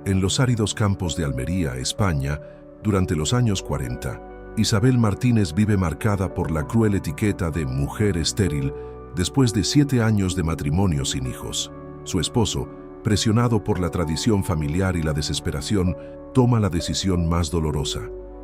En los áridos campos de Almería, España, durante los años 40, Isabel Martínez vive marcada por la cruel etiqueta de mujer estéril después de 7 años de matrimonio sin hijos. Su esposo, presionado por la tradición familiar y la desesperación, toma la decisión más dolorosa: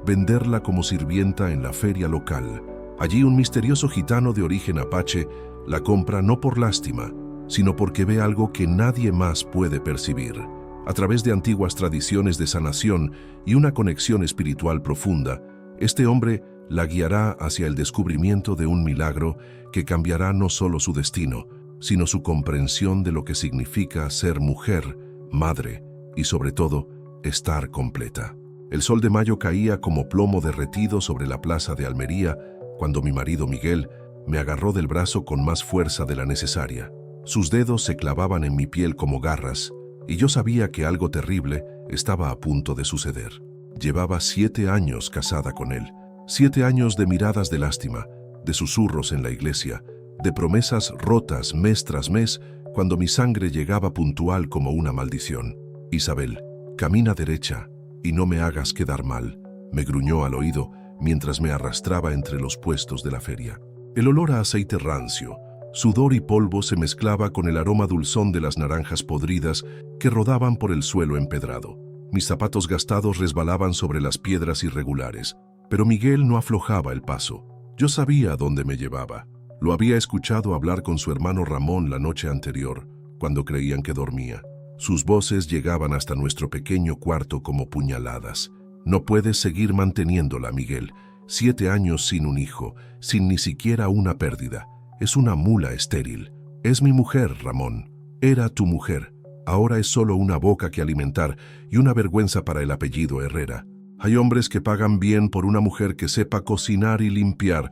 venderla como sirvienta en la feria local. Allí un misterioso gitano de origen apache la compra no por lástima, sino porque ve algo que nadie más puede percibir. A través de antiguas tradiciones de sanación y una conexión espiritual profunda, este hombre la guiará hacia el descubrimiento de un milagro que cambiará no solo su destino, sino su comprensión de lo que significa ser mujer, madre y, sobre todo, estar completa. El sol de mayo caía como plomo derretido sobre la plaza de Almería cuando mi marido Miguel me agarró del brazo con más fuerza de la necesaria. Sus dedos se clavaban en mi piel como garras, y yo sabía que algo terrible estaba a punto de suceder. Llevaba 7 años casada con él, 7 años de miradas de lástima, de susurros en la iglesia, de promesas rotas mes tras mes cuando mi sangre llegaba puntual como una maldición. Isabel, camina derecha y no me hagas quedar mal, me gruñó al oído mientras me arrastraba entre los puestos de la feria. El olor a aceite rancio, sudor y polvo se mezclaba con el aroma dulzón de las naranjas podridas que rodaban por el suelo empedrado. Mis zapatos gastados resbalaban sobre las piedras irregulares, pero Miguel no aflojaba el paso. Yo sabía a dónde me llevaba. Lo había escuchado hablar con su hermano Ramón la noche anterior, cuando creían que dormía. Sus voces llegaban hasta nuestro pequeño cuarto como puñaladas. No puedes seguir manteniéndola, Miguel. 7 años sin un hijo, sin ni siquiera una pérdida. Es una mula estéril. Es mi mujer, Ramón. Era tu mujer. Ahora es solo una boca que alimentar y una vergüenza para el apellido Herrera. Hay hombres que pagan bien por una mujer que sepa cocinar y limpiar,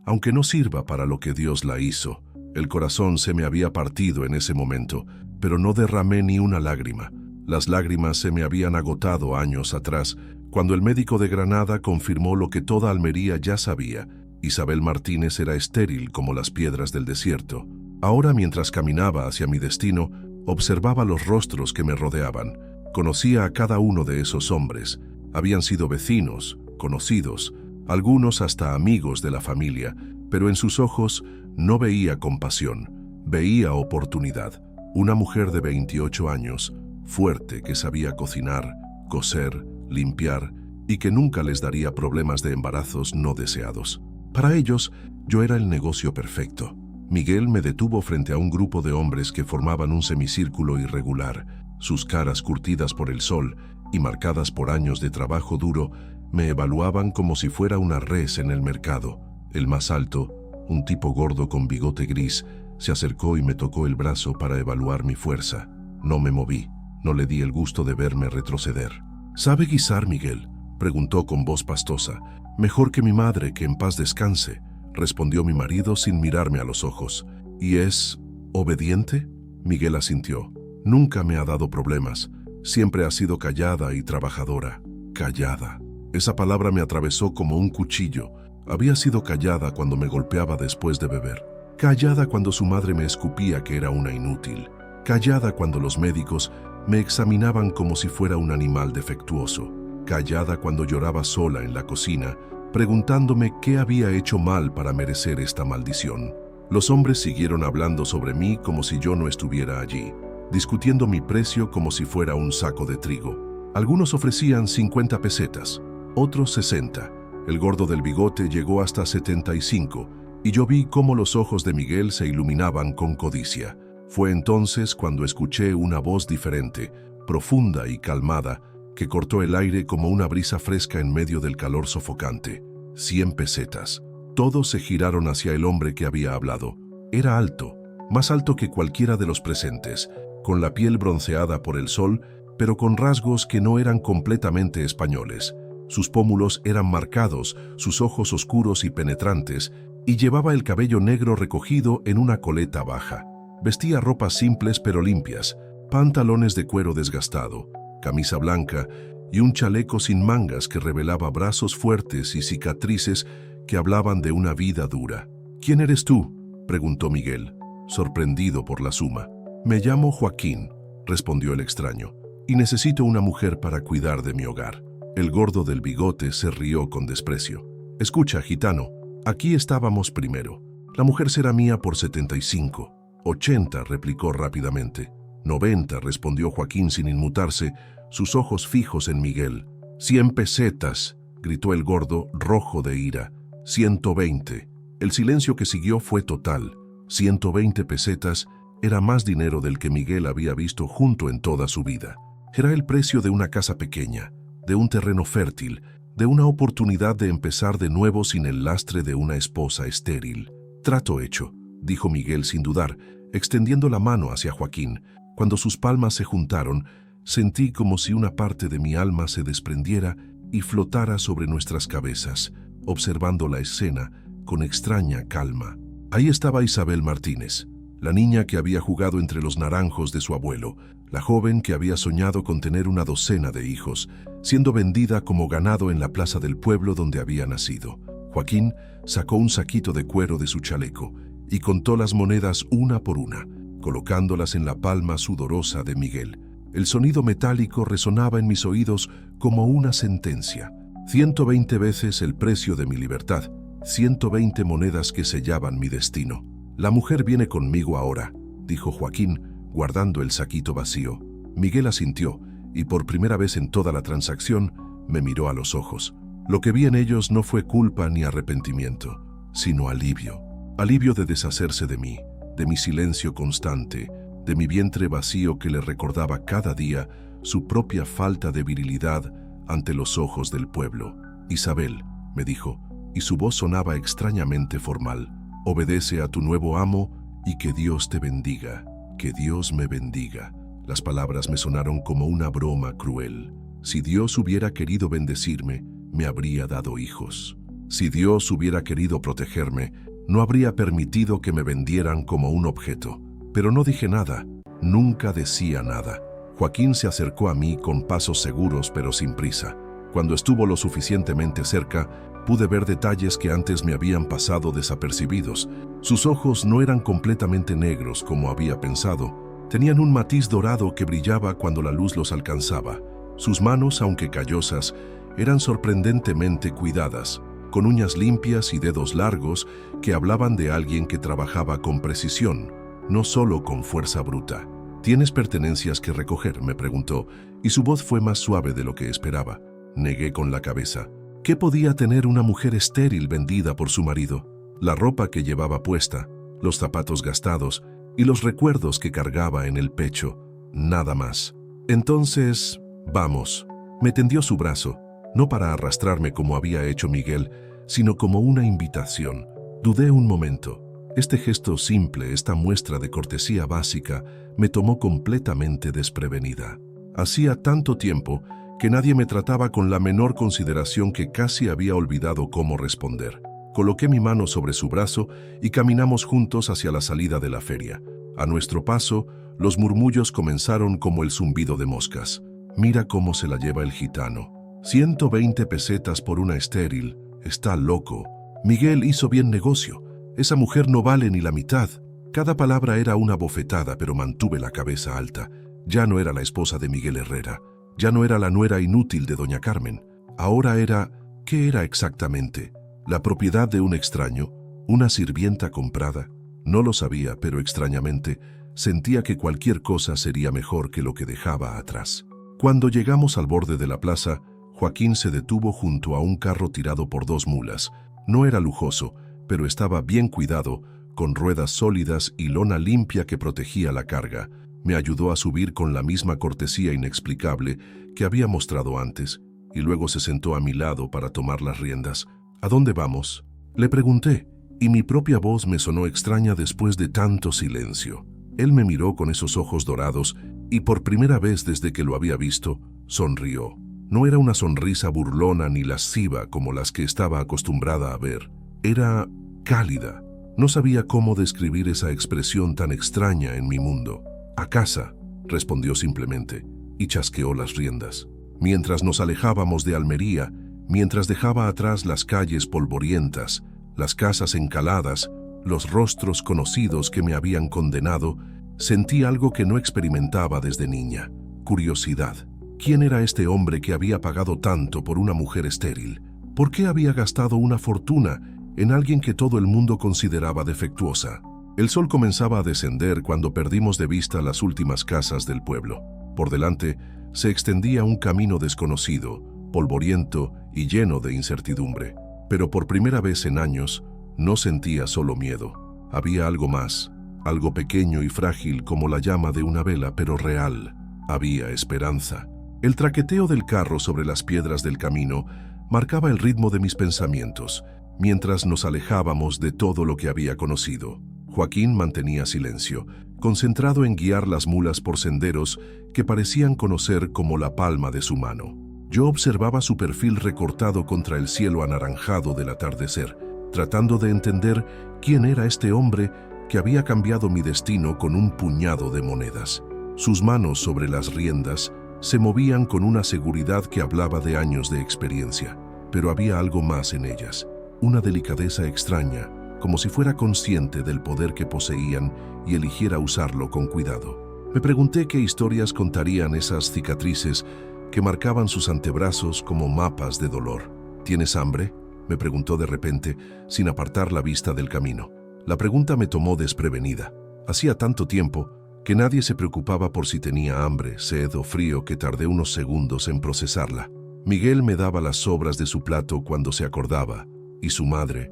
aunque no sirva para lo que Dios la hizo. El corazón se me había partido en ese momento, pero no derramé ni una lágrima. Las lágrimas se me habían agotado años atrás, cuando el médico de Granada confirmó lo que toda Almería ya sabía. Isabel Martínez era estéril como las piedras del desierto. Ahora, mientras caminaba hacia mi destino, observaba los rostros que me rodeaban. Conocía a cada uno de esos hombres. Habían sido vecinos, conocidos, algunos hasta amigos de la familia, pero en sus ojos no veía compasión, veía oportunidad. Una mujer de 28 años, fuerte, que sabía cocinar, coser, limpiar y que nunca les daría problemas de embarazos no deseados. Para ellos, yo era el negocio perfecto. Miguel me detuvo frente a un grupo de hombres que formaban un semicírculo irregular. Sus caras curtidas por el sol y marcadas por años de trabajo duro me evaluaban como si fuera una res en el mercado. El más alto, un tipo gordo con bigote gris, se acercó y me tocó el brazo para evaluar mi fuerza. No me moví, no le di el gusto de verme retroceder. ¿Sabe guisar, Miguel?, preguntó con voz pastosa. Mejor que mi madre, que en paz descanse, respondió mi marido sin mirarme a los ojos. ¿Y es obediente? Miguel asintió. Nunca me ha dado problemas. Siempre ha sido callada y trabajadora. Callada. Esa palabra me atravesó como un cuchillo. Había sido callada cuando me golpeaba después de beber. Callada cuando su madre me escupía que era una inútil. Callada cuando los médicos me examinaban como si fuera un animal defectuoso. Callada cuando lloraba sola en la cocina, preguntándome qué había hecho mal para merecer esta maldición. Los hombres siguieron hablando sobre mí como si yo no estuviera allí, discutiendo mi precio como si fuera un saco de trigo. Algunos ofrecían 50 pesetas, otros 60. El gordo del bigote llegó hasta 75, y yo vi cómo los ojos de Miguel se iluminaban con codicia. Fue entonces cuando escuché una voz diferente, profunda y calmada, que cortó el aire como una brisa fresca en medio del calor sofocante. 100 pesetas. Todos se giraron hacia el hombre que había hablado. Era alto, más alto que cualquiera de los presentes, con la piel bronceada por el sol, pero con rasgos que no eran completamente españoles. Sus pómulos eran marcados, sus ojos oscuros y penetrantes, y llevaba el cabello negro recogido en una coleta baja. Vestía ropas simples pero limpias, pantalones de cuero desgastado, camisa blanca y un chaleco sin mangas que revelaba brazos fuertes y cicatrices que hablaban de una vida dura. ¿Quién eres tú?, preguntó Miguel, sorprendido por la suma. Me llamo Joaquín, respondió el extraño. y necesito una mujer para cuidar de mi hogar. El gordo del bigote se rió con desprecio. Escucha, gitano, aquí estábamos primero. La mujer será mía por 75. 80, replicó rápidamente. 90, respondió Joaquín sin inmutarse, sus ojos fijos en Miguel. 100 pesetas, gritó el gordo, rojo de ira. 120. El silencio que siguió fue total. 120 pesetas era más dinero del que Miguel había visto junto en toda su vida. Era el precio de una casa pequeña, de un terreno fértil, de una oportunidad de empezar de nuevo sin el lastre de una esposa estéril. Trato hecho, dijo Miguel sin dudar, extendiendo la mano hacia Joaquín. Cuando sus palmas se juntaron, sentí como si una parte de mi alma se desprendiera y flotara sobre nuestras cabezas, observando la escena con extraña calma. Ahí estaba Isabel Martínez, la niña que había jugado entre los naranjos de su abuelo, la joven que había soñado con tener una docena de hijos, siendo vendida como ganado en la plaza del pueblo donde había nacido. Joaquín sacó un saquito de cuero de su chaleco y contó las monedas una por una, colocándolas en la palma sudorosa de Miguel. El sonido metálico resonaba en mis oídos como una sentencia. 120 veces el precio de mi libertad, 120 monedas que sellaban mi destino. La mujer viene conmigo ahora, dijo Joaquín, guardando el saquito vacío. Miguel asintió, y por primera vez en toda la transacción, me miró a los ojos. Lo que vi en ellos no fue culpa ni arrepentimiento, sino alivio. Alivio de deshacerse de mí, de mi silencio constante, de mi vientre vacío que le recordaba cada día su propia falta de virilidad ante los ojos del pueblo. Isabel, me dijo, y su voz sonaba extrañamente formal. Obedece a tu nuevo amo y que Dios te bendiga, que Dios me bendiga. Las palabras me sonaron como una broma cruel. Si Dios hubiera querido bendecirme, me habría dado hijos. Si Dios hubiera querido protegerme, no habría permitido que me vendieran como un objeto. Pero no dije nada, nunca decía nada. Joaquín se acercó a mí con pasos seguros pero sin prisa. Cuando estuvo lo suficientemente cerca, pude ver detalles que antes me habían pasado desapercibidos. Sus ojos no eran completamente negros como había pensado. Tenían un matiz dorado que brillaba cuando la luz los alcanzaba. Sus manos, aunque callosas, eran sorprendentemente cuidadas, con uñas limpias y dedos largos que hablaban de alguien que trabajaba con precisión, no solo con fuerza bruta. ¿Tienes pertenencias que recoger?, me preguntó, y su voz fue más suave de lo que esperaba. Negué con la cabeza. ¿Qué podía tener una mujer estéril vendida por su marido? La ropa que llevaba puesta, los zapatos gastados y los recuerdos que cargaba en el pecho, nada más. Entonces, vamos. Me tendió su brazo, no para arrastrarme como había hecho Miguel, sino como una invitación. Dudé un momento. Este gesto simple, esta muestra de cortesía básica, me tomó completamente desprevenida. Hacía tanto tiempo que nadie me trataba con la menor consideración que casi había olvidado cómo responder. Coloqué mi mano sobre su brazo y caminamos juntos hacia la salida de la feria. A nuestro paso, los murmullos comenzaron como el zumbido de moscas. Mira cómo se la lleva el gitano. 120 pesetas por una estéril. Está loco. Miguel hizo bien negocio. Esa mujer no vale ni la mitad. Cada palabra era una bofetada, pero mantuve la cabeza alta. Ya no era la esposa de Miguel Herrera. Ya no era la nuera inútil de doña Carmen. Ahora era... ¿qué era exactamente? ¿La propiedad de un extraño? ¿Una sirvienta comprada? No lo sabía, pero extrañamente sentía que cualquier cosa sería mejor que lo que dejaba atrás. Cuando llegamos al borde de la plaza, Joaquín se detuvo junto a un carro tirado por 2 mulas. No era lujoso, pero estaba bien cuidado, con ruedas sólidas y lona limpia que protegía la carga. Me ayudó a subir con la misma cortesía inexplicable que había mostrado antes, y luego se sentó a mi lado para tomar las riendas. ¿A dónde vamos?, le pregunté, y mi propia voz me sonó extraña después de tanto silencio. Él me miró con esos ojos dorados, y por primera vez desde que lo había visto, sonrió. No era una sonrisa burlona ni lasciva como las que estaba acostumbrada a ver. Era cálida. No sabía cómo describir esa expresión tan extraña en mi mundo. «A casa», respondió simplemente, y chasqueó las riendas. Mientras nos alejábamos de Almería, mientras dejaba atrás las calles polvorientas, las casas encaladas, los rostros conocidos que me habían condenado, sentí algo que no experimentaba desde niña. curiosidad. ¿Quién era este hombre que había pagado tanto por una mujer estéril? ¿Por qué había gastado una fortuna en alguien que todo el mundo consideraba defectuosa? El sol comenzaba a descender cuando perdimos de vista las últimas casas del pueblo. Por delante se extendía un camino desconocido, polvoriento y lleno de incertidumbre. Pero por primera vez en años, no sentía solo miedo. Había algo más, algo pequeño y frágil como la llama de una vela, pero real. Había esperanza. El traqueteo del carro sobre las piedras del camino marcaba el ritmo de mis pensamientos, mientras nos alejábamos de todo lo que había conocido. Joaquín mantenía silencio, concentrado en guiar las mulas por senderos que parecían conocer como la palma de su mano. Yo observaba su perfil recortado contra el cielo anaranjado del atardecer, tratando de entender quién era este hombre que había cambiado mi destino con un puñado de monedas. Sus manos sobre las riendas se movían con una seguridad que hablaba de años de experiencia, pero había algo más en ellas, una delicadeza extraña, como si fuera consciente del poder que poseían y eligiera usarlo con cuidado. Me pregunté qué historias contarían esas cicatrices que marcaban sus antebrazos como mapas de dolor. ¿Tienes hambre?, me preguntó de repente, sin apartar la vista del camino. La pregunta me tomó desprevenida. Hacía tanto tiempo que nadie se preocupaba por si tenía hambre, sed o frío que tardé unos segundos en procesarla. Miguel me daba las sobras de su plato cuando se acordaba, y su madre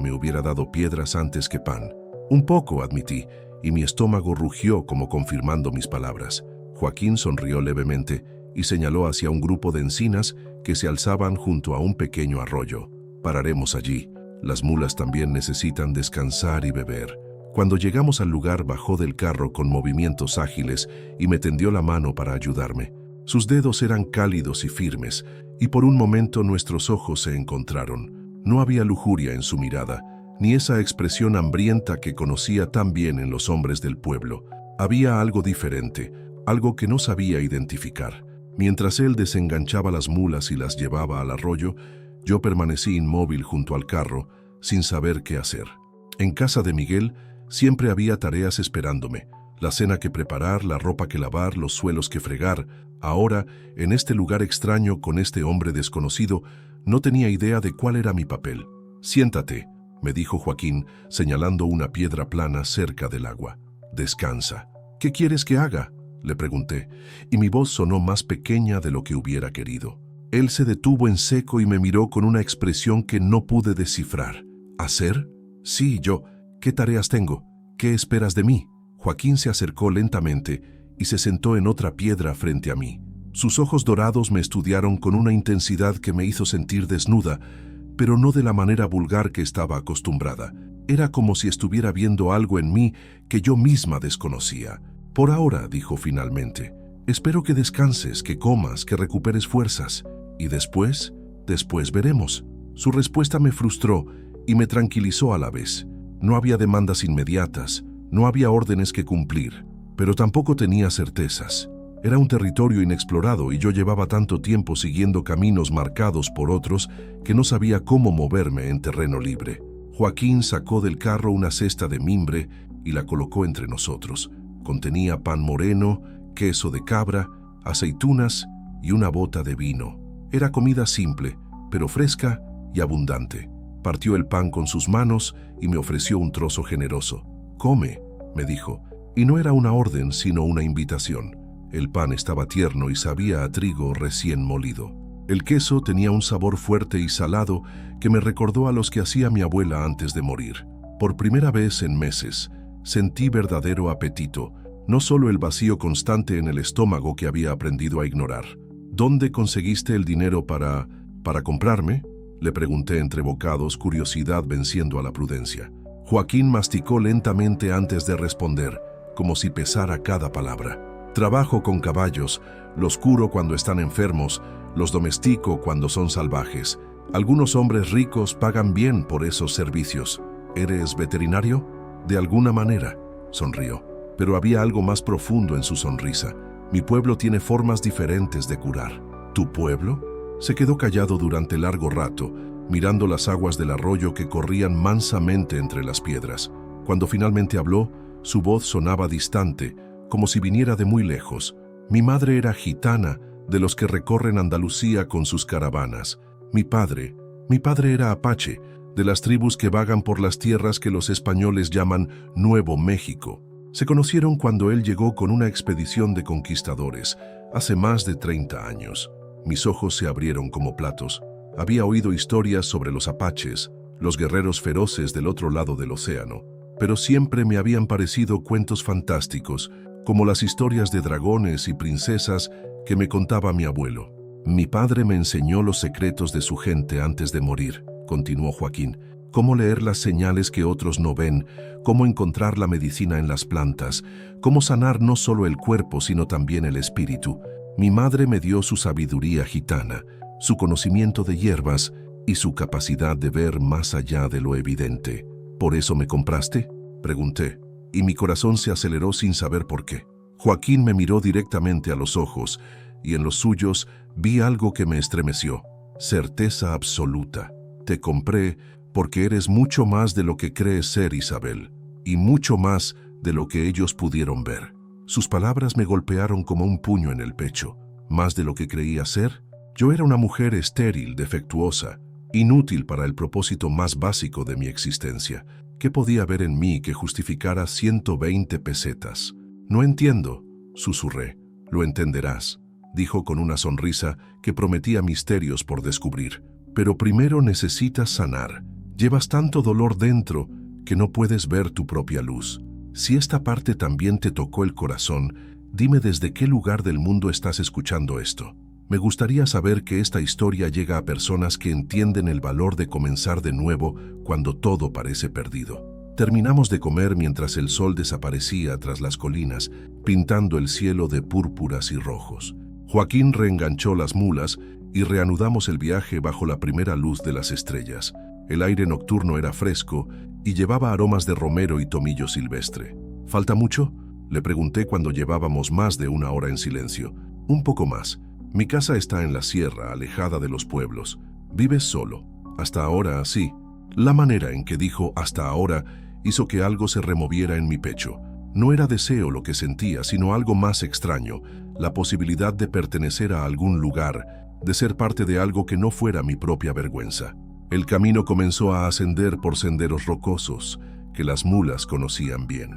me hubiera dado piedras antes que pan. Un poco, admití, y mi estómago rugió como confirmando mis palabras. Joaquín sonrió levemente y señaló hacia un grupo de encinas que se alzaban junto a un pequeño arroyo. Pararemos allí. Las mulas también necesitan descansar y beber. Cuando llegamos al lugar, bajó del carro con movimientos ágiles y me tendió la mano para ayudarme. Sus dedos eran cálidos y firmes, y por un momento nuestros ojos se encontraron. No había lujuria en su mirada, ni esa expresión hambrienta que conocía tan bien en los hombres del pueblo. Había algo diferente, algo que no sabía identificar. Mientras él desenganchaba las mulas y las llevaba al arroyo, yo permanecí inmóvil junto al carro, sin saber qué hacer. En casa de Miguel siempre había tareas esperándome, la cena que preparar, la ropa que lavar, los suelos que fregar. Ahora, en este lugar extraño con este hombre desconocido, no tenía idea de cuál era mi papel. «Siéntate», me dijo Joaquín, señalando una piedra plana cerca del agua. «Descansa». «¿Qué quieres que haga?», le pregunté, y mi voz sonó más pequeña de lo que hubiera querido. Él se detuvo en seco y me miró con una expresión que no pude descifrar. «¿Hacer?». «Sí, yo. ¿Qué tareas tengo? ¿Qué esperas de mí?». Joaquín se acercó lentamente y se sentó en otra piedra frente a mí. Sus ojos dorados me estudiaron con una intensidad que me hizo sentir desnuda, pero no de la manera vulgar que estaba acostumbrada. Era como si estuviera viendo algo en mí que yo misma desconocía. «Por ahora», dijo finalmente, «espero que descanses, que comas, que recuperes fuerzas. ¿Y después? Después veremos». Su respuesta me frustró y me tranquilizó a la vez. No había demandas inmediatas, no había órdenes que cumplir, pero tampoco tenía certezas. Era un territorio inexplorado y yo llevaba tanto tiempo siguiendo caminos marcados por otros que no sabía cómo moverme en terreno libre. Joaquín sacó del carro una cesta de mimbre y la colocó entre nosotros. Contenía pan moreno, queso de cabra, aceitunas y una bota de vino. Era comida simple, pero fresca y abundante. Partió el pan con sus manos y me ofreció un trozo generoso. «Come», me dijo, y no era una orden sino una invitación. El pan estaba tierno y sabía a trigo recién molido. El queso tenía un sabor fuerte y salado que me recordó a los que hacía mi abuela antes de morir. Por primera vez en meses, sentí verdadero apetito, no solo el vacío constante en el estómago que había aprendido a ignorar. «¿Dónde conseguiste el dinero para comprarme?», le pregunté entre bocados, curiosidad venciendo a la prudencia. Joaquín masticó lentamente antes de responder, como si pesara cada palabra. «Trabajo con caballos, los curo cuando están enfermos, los domestico cuando son salvajes. Algunos hombres ricos pagan bien por esos servicios. ¿Eres veterinario?». «De alguna manera», sonrió, pero había algo más profundo en su sonrisa. «Mi pueblo tiene formas diferentes de curar». «¿Tu pueblo?». Se quedó callado durante largo rato, mirando las aguas del arroyo que corrían mansamente entre las piedras. Cuando finalmente habló, su voz sonaba distante, como si viniera de muy lejos. Mi madre era gitana, de los que recorren Andalucía con sus caravanas. Mi padre era apache, de las tribus que vagan por las tierras que los españoles llaman Nuevo México. Se conocieron cuando él llegó con una expedición de conquistadores, hace más de 30 años. Mis ojos se abrieron como platos. Había oído historias sobre los apaches, los guerreros feroces del otro lado del océano, pero siempre me habían parecido cuentos fantásticos, como las historias de dragones y princesas que me contaba mi abuelo. Mi padre me enseñó los secretos de su gente antes de morir, continuó Joaquín. Cómo leer las señales que otros no ven, cómo encontrar la medicina en las plantas, cómo sanar no solo el cuerpo sino también el espíritu. Mi madre me dio su sabiduría gitana, su conocimiento de hierbas y su capacidad de ver más allá de lo evidente. ¿Por eso me compraste?, pregunté, y mi corazón se aceleró sin saber por qué. Joaquín me miró directamente a los ojos, y en los suyos vi algo que me estremeció. Certeza absoluta. Te compré porque eres mucho más de lo que crees ser, Isabel, y mucho más de lo que ellos pudieron ver. Sus palabras me golpearon como un puño en el pecho. ¿Más de lo que creía ser? Yo era una mujer estéril, defectuosa, inútil para el propósito más básico de mi existencia. ¿Qué podía haber en mí que justificara 120 pesetas? No entiendo, susurré. Lo entenderás, dijo con una sonrisa que prometía misterios por descubrir. Pero primero necesitas sanar. Llevas tanto dolor dentro que no puedes ver tu propia luz. Si esta parte también te tocó el corazón, dime desde qué lugar del mundo estás escuchando esto. Me gustaría saber que esta historia llega a personas que entienden el valor de comenzar de nuevo cuando todo parece perdido. Terminamos de comer mientras el sol desaparecía tras las colinas, pintando el cielo de púrpuras y rojos. Joaquín reenganchó las mulas y reanudamos el viaje bajo la primera luz de las estrellas. El aire nocturno era fresco y llevaba aromas de romero y tomillo silvestre. ¿Falta mucho?, le pregunté cuando llevábamos más de una hora en silencio. Un poco más. Mi casa está en la sierra, alejada de los pueblos. ¿Vives solo? Hasta ahora, sí. La manera en que dijo hasta ahora hizo que algo se removiera en mi pecho. No era deseo lo que sentía, sino algo más extraño, la posibilidad de pertenecer a algún lugar, de ser parte de algo que no fuera mi propia vergüenza. El camino comenzó a ascender por senderos rocosos que las mulas conocían bien.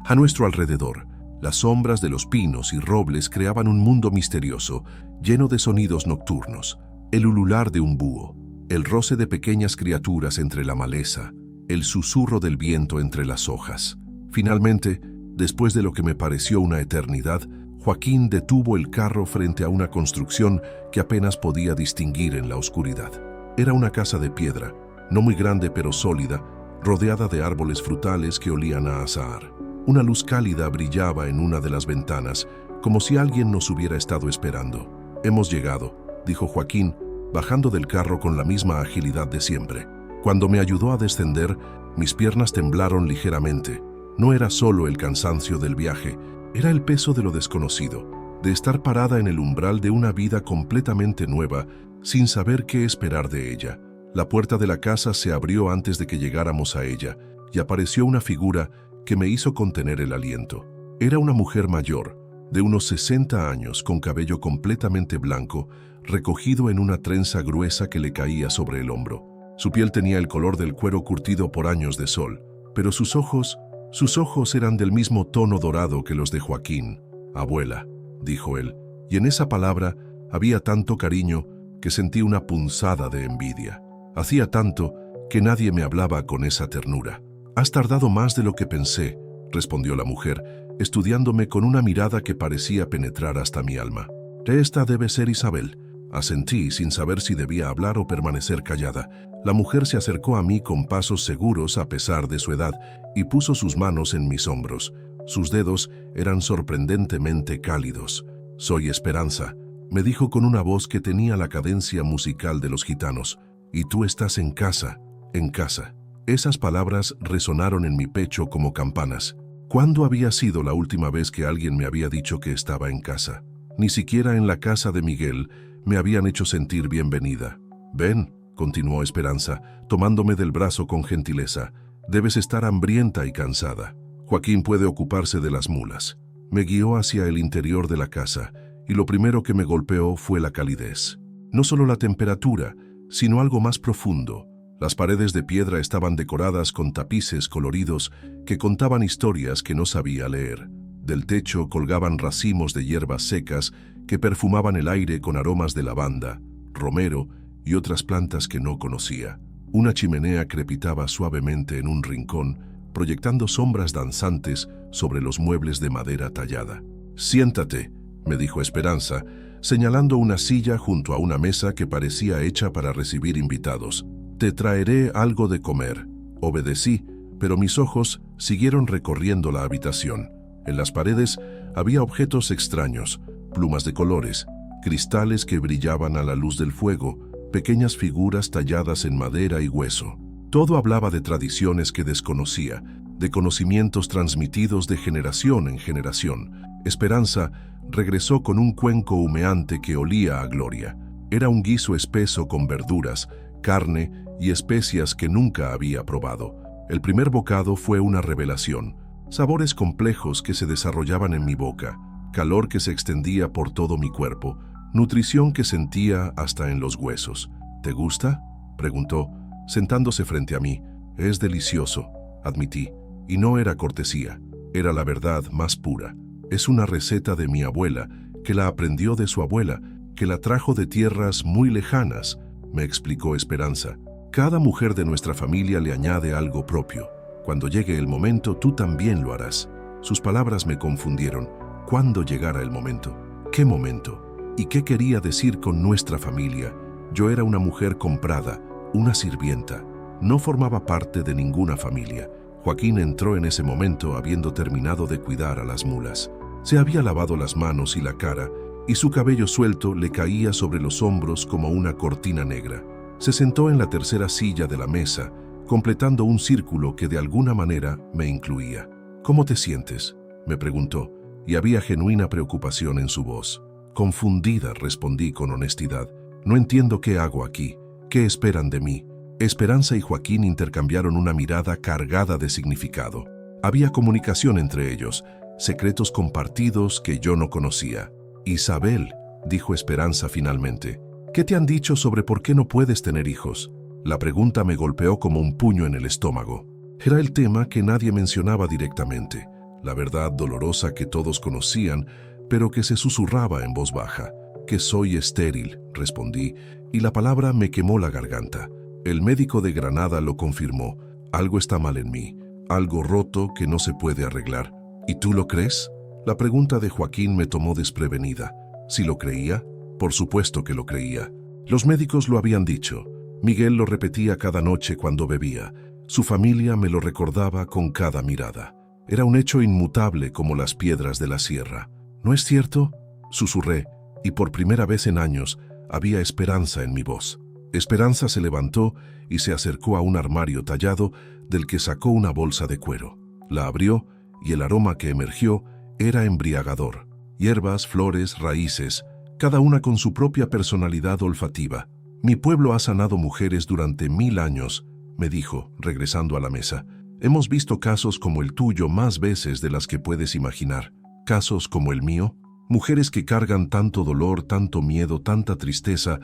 A nuestro alrededor, las sombras de los pinos y robles creaban un mundo misterioso, lleno de sonidos nocturnos. El ulular de un búho, el roce de pequeñas criaturas entre la maleza, el susurro del viento entre las hojas. Finalmente, después de lo que me pareció una eternidad, Joaquín detuvo el carro frente a una construcción que apenas podía distinguir en la oscuridad. Era una casa de piedra, no muy grande pero sólida, rodeada de árboles frutales que olían a azahar. Una luz cálida brillaba en una de las ventanas, como si alguien nos hubiera estado esperando. «Hemos llegado», dijo Joaquín, bajando del carro con la misma agilidad de siempre. Cuando me ayudó a descender, mis piernas temblaron ligeramente. No era solo el cansancio del viaje, era el peso de lo desconocido, de estar parada en el umbral de una vida completamente nueva, sin saber qué esperar de ella. La puerta de la casa se abrió antes de que llegáramos a ella, y apareció una figura que me hizo contener el aliento. Era una mujer mayor, de unos 60 años, con cabello completamente blanco, recogido en una trenza gruesa que le caía sobre el hombro. Su piel tenía el color del cuero curtido por años de sol, pero sus ojos eran del mismo tono dorado que los de Joaquín. «Abuela», dijo él, y en esa palabra había tanto cariño que sentí una punzada de envidia. Hacía tanto que nadie me hablaba con esa ternura. «Has tardado más de lo que pensé», respondió la mujer, estudiándome con una mirada que parecía penetrar hasta mi alma. «Esta debe ser Isabel», asentí sin saber si debía hablar o permanecer callada. La mujer se acercó a mí con pasos seguros a pesar de su edad y puso sus manos en mis hombros. Sus dedos eran sorprendentemente cálidos. «Soy Esperanza», me dijo con una voz que tenía la cadencia musical de los gitanos. «Y tú estás en casa, en casa». Esas palabras resonaron en mi pecho como campanas. ¿Cuándo había sido la última vez que alguien me había dicho que estaba en casa? Ni siquiera en la casa de Miguel me habían hecho sentir bienvenida. «Ven», continuó Esperanza, tomándome del brazo con gentileza. «Debes estar hambrienta y cansada. Joaquín puede ocuparse de las mulas». Me guió hacia el interior de la casa, y lo primero que me golpeó fue la calidez. No solo la temperatura, sino algo más profundo. Las paredes de piedra estaban decoradas con tapices coloridos que contaban historias que no sabía leer. Del techo colgaban racimos de hierbas secas que perfumaban el aire con aromas de lavanda, romero y otras plantas que no conocía. Una chimenea crepitaba suavemente en un rincón, proyectando sombras danzantes sobre los muebles de madera tallada. «Siéntate», me dijo Esperanza, señalando una silla junto a una mesa que parecía hecha para recibir invitados. «Te traeré algo de comer». Obedecí, pero mis ojos siguieron recorriendo la habitación. En las paredes había objetos extraños, plumas de colores, cristales que brillaban a la luz del fuego, pequeñas figuras talladas en madera y hueso. Todo hablaba de tradiciones que desconocía, de conocimientos transmitidos de generación en generación. Esperanza regresó con un cuenco humeante que olía a gloria. Era un guiso espeso con verduras, carne y especias que nunca había probado. El primer bocado fue una revelación. Sabores complejos que se desarrollaban en mi boca, calor que se extendía por todo mi cuerpo, nutrición que sentía hasta en los huesos. «¿Te gusta?», preguntó, sentándose frente a mí. «Es delicioso», admití, y no era cortesía, era la verdad más pura. «Es una receta de mi abuela, que la aprendió de su abuela, que la trajo de tierras muy lejanas», me explicó Esperanza. «Cada mujer de nuestra familia le añade algo propio. Cuando llegue el momento, tú también lo harás». Sus palabras me confundieron. ¿Cuándo llegara el momento? ¿Qué momento? ¿Y qué quería decir con nuestra familia? Yo era una mujer comprada, una sirvienta. No formaba parte de ninguna familia. Joaquín entró en ese momento habiendo terminado de cuidar a las mulas. Se había lavado las manos y la cara, y su cabello suelto le caía sobre los hombros como una cortina negra. Se sentó en la tercera silla de la mesa, completando un círculo que de alguna manera me incluía. «¿Cómo te sientes?», me preguntó, y había genuina preocupación en su voz. «Confundida», respondí con honestidad. «No entiendo qué hago aquí. ¿Qué esperan de mí?». Esperanza y Joaquín intercambiaron una mirada cargada de significado. Había comunicación entre ellos, secretos compartidos que yo no conocía. «Isabel», dijo Esperanza finalmente, «¿qué te han dicho sobre por qué no puedes tener hijos?». La pregunta me golpeó como un puño en el estómago. Era el tema que nadie mencionaba directamente, la verdad dolorosa que todos conocían, pero que se susurraba en voz baja. «Que soy estéril», respondí, y la palabra me quemó la garganta. El médico de Granada lo confirmó. «Algo está mal en mí, algo roto que no se puede arreglar». «¿Y tú lo crees?». La pregunta de Joaquín me tomó desprevenida. ¿Si lo creía? Por supuesto que lo creía. Los médicos lo habían dicho. Miguel lo repetía cada noche cuando bebía. Su familia me lo recordaba con cada mirada. Era un hecho inmutable como las piedras de la sierra. «¿No es cierto?», susurré, y por primera vez en años había esperanza en mi voz. Esperanza se levantó y se acercó a un armario tallado del que sacó una bolsa de cuero. La abrió y el aroma que emergió era embriagador. Hierbas, flores, raíces, cada una con su propia personalidad olfativa. «Mi pueblo ha sanado mujeres durante 1000 años», me dijo, regresando a la mesa. «Hemos visto casos como el tuyo más veces de las que puedes imaginar. Casos como el mío, mujeres que cargan tanto dolor, tanto miedo, tanta tristeza,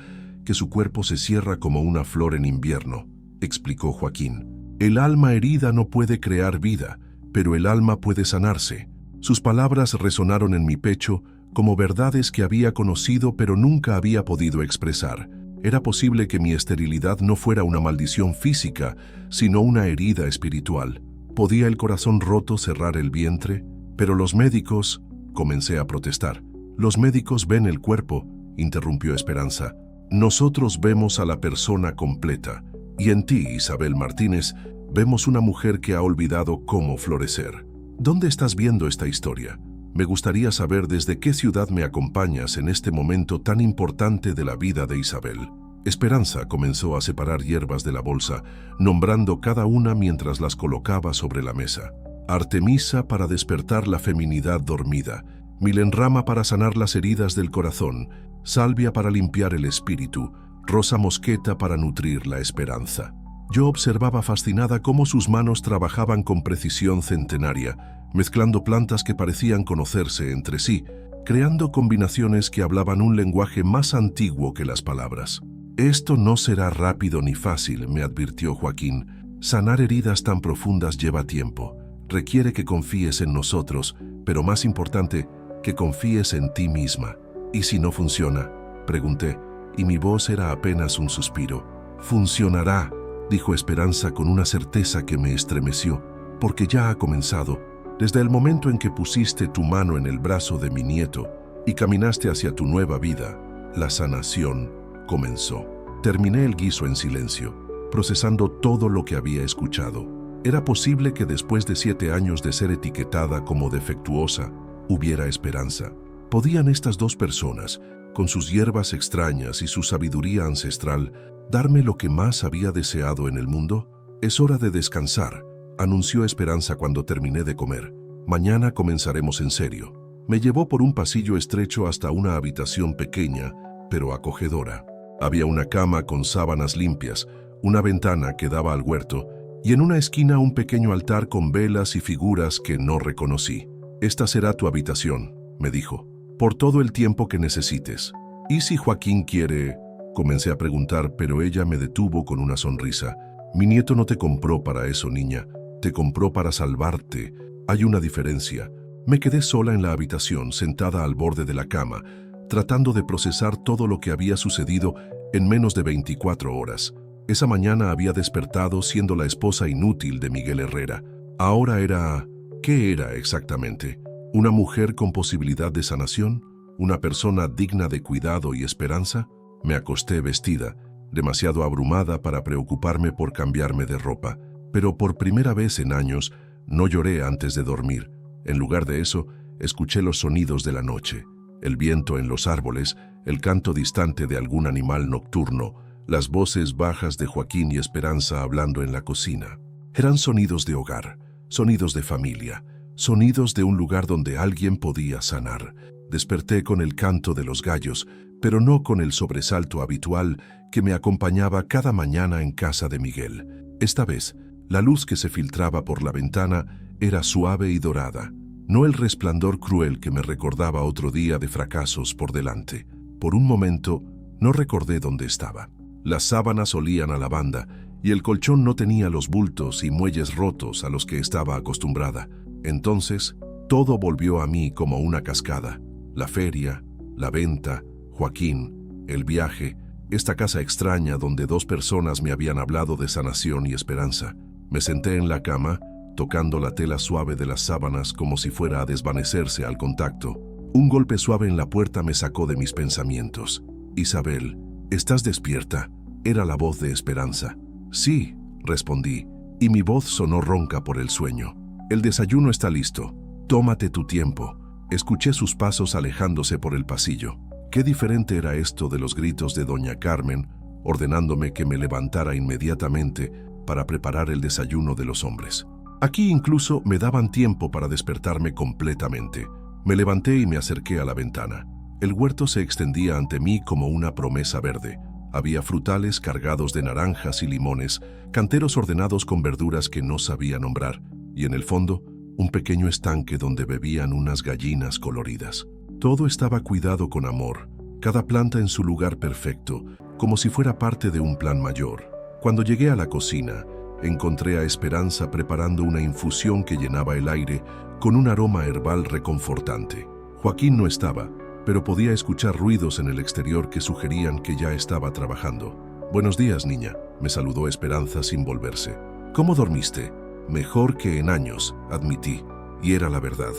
que su cuerpo se cierra como una flor en invierno», explicó Joaquín. «El alma herida no puede crear vida, pero el alma puede sanarse». Sus palabras resonaron en mi pecho como verdades que había conocido pero nunca había podido expresar. Era posible que mi esterilidad no fuera una maldición física, sino una herida espiritual. ¿Podía el corazón roto cerrar el vientre? Pero los médicos... Comencé a protestar. «Los médicos ven el cuerpo», interrumpió Esperanza. «Nosotros vemos a la persona completa. Y en ti, Isabel Martínez, vemos una mujer que ha olvidado cómo florecer». «¿Dónde estás viendo esta historia? Me gustaría saber desde qué ciudad me acompañas en este momento tan importante de la vida de Isabel». Esperanza comenzó a separar hierbas de la bolsa, nombrando cada una mientras las colocaba sobre la mesa. «Artemisa para despertar la feminidad dormida, milenrama para sanar las heridas del corazón, salvia para limpiar el espíritu, rosa mosqueta para nutrir la esperanza». Yo observaba fascinada cómo sus manos trabajaban con precisión centenaria, mezclando plantas que parecían conocerse entre sí, creando combinaciones que hablaban un lenguaje más antiguo que las palabras. «Esto no será rápido ni fácil», me advirtió Joaquín. «Sanar heridas tan profundas lleva tiempo. Requiere que confíes en nosotros, pero más importante, que confíes en ti misma». «¿Y si no funciona?», pregunté, y mi voz era apenas un suspiro. «Funcionará», dijo Esperanza con una certeza que me estremeció, «porque ya ha comenzado. Desde el momento en que pusiste tu mano en el brazo de mi nieto y caminaste hacia tu nueva vida, la sanación comenzó». Terminé el guiso en silencio, procesando todo lo que había escuchado. ¿Era posible que después de 7 años de ser etiquetada como defectuosa, hubiera esperanza? ¿Podían estas dos personas, con sus hierbas extrañas y su sabiduría ancestral, darme lo que más había deseado en el mundo? «Es hora de descansar», anunció Esperanza cuando terminé de comer. «Mañana comenzaremos en serio». Me llevó por un pasillo estrecho hasta una habitación pequeña, pero acogedora. Había una cama con sábanas limpias, una ventana que daba al huerto, y en una esquina un pequeño altar con velas y figuras que no reconocí. «Esta será tu habitación», me dijo, «por todo el tiempo que necesites». «¿Y si Joaquín quiere?», comencé a preguntar, pero ella me detuvo con una sonrisa. «Mi nieto no te compró para eso, niña. Te compró para salvarte. Hay una diferencia». Me quedé sola en la habitación, sentada al borde de la cama, tratando de procesar todo lo que había sucedido en menos de 24 horas. Esa mañana había despertado siendo la esposa inútil de Miguel Herrera. Ahora era... ¿qué era exactamente? ¿Una mujer con posibilidad de sanación? ¿Una persona digna de cuidado y esperanza? Me acosté vestida, demasiado abrumada para preocuparme por cambiarme de ropa. Pero por primera vez en años, no lloré antes de dormir. En lugar de eso, escuché los sonidos de la noche. El viento en los árboles, el canto distante de algún animal nocturno, las voces bajas de Joaquín y Esperanza hablando en la cocina. Eran sonidos de hogar, sonidos de familia, sonidos de un lugar donde alguien podía sanar. Desperté con el canto de los gallos, pero no con el sobresalto habitual que me acompañaba cada mañana en casa de Miguel. Esta vez, la luz que se filtraba por la ventana era suave y dorada, no el resplandor cruel que me recordaba otro día de fracasos por delante. Por un momento, no recordé dónde estaba. Las sábanas olían a lavanda y el colchón no tenía los bultos y muelles rotos a los que estaba acostumbrada. Entonces, todo volvió a mí como una cascada. La feria, la venta, Joaquín, el viaje, esta casa extraña donde 2 personas me habían hablado de sanación y esperanza. Me senté en la cama, tocando la tela suave de las sábanas como si fuera a desvanecerse al contacto. Un golpe suave en la puerta me sacó de mis pensamientos. «Isabel, ¿estás despierta?», era la voz de Esperanza. «Sí», respondí, y mi voz sonó ronca por el sueño. «El desayuno está listo. Tómate tu tiempo». Escuché sus pasos alejándose por el pasillo. Qué diferente era esto de los gritos de doña Carmen, ordenándome que me levantara inmediatamente para preparar el desayuno de los hombres. Aquí incluso me daban tiempo para despertarme completamente. Me levanté y me acerqué a la ventana. El huerto se extendía ante mí como una promesa verde. Había frutales cargados de naranjas y limones, canteros ordenados con verduras que no sabía nombrar, y en el fondo, un pequeño estanque donde bebían unas gallinas coloridas. Todo estaba cuidado con amor, cada planta en su lugar perfecto, como si fuera parte de un plan mayor. Cuando llegué a la cocina, encontré a Esperanza preparando una infusión que llenaba el aire con un aroma herbal reconfortante. Joaquín no estaba, pero podía escuchar ruidos en el exterior que sugerían que ya estaba trabajando. «Buenos días, niña», me saludó Esperanza sin volverse. «¿Cómo dormiste?». «Mejor que en años», admití, y era la verdad.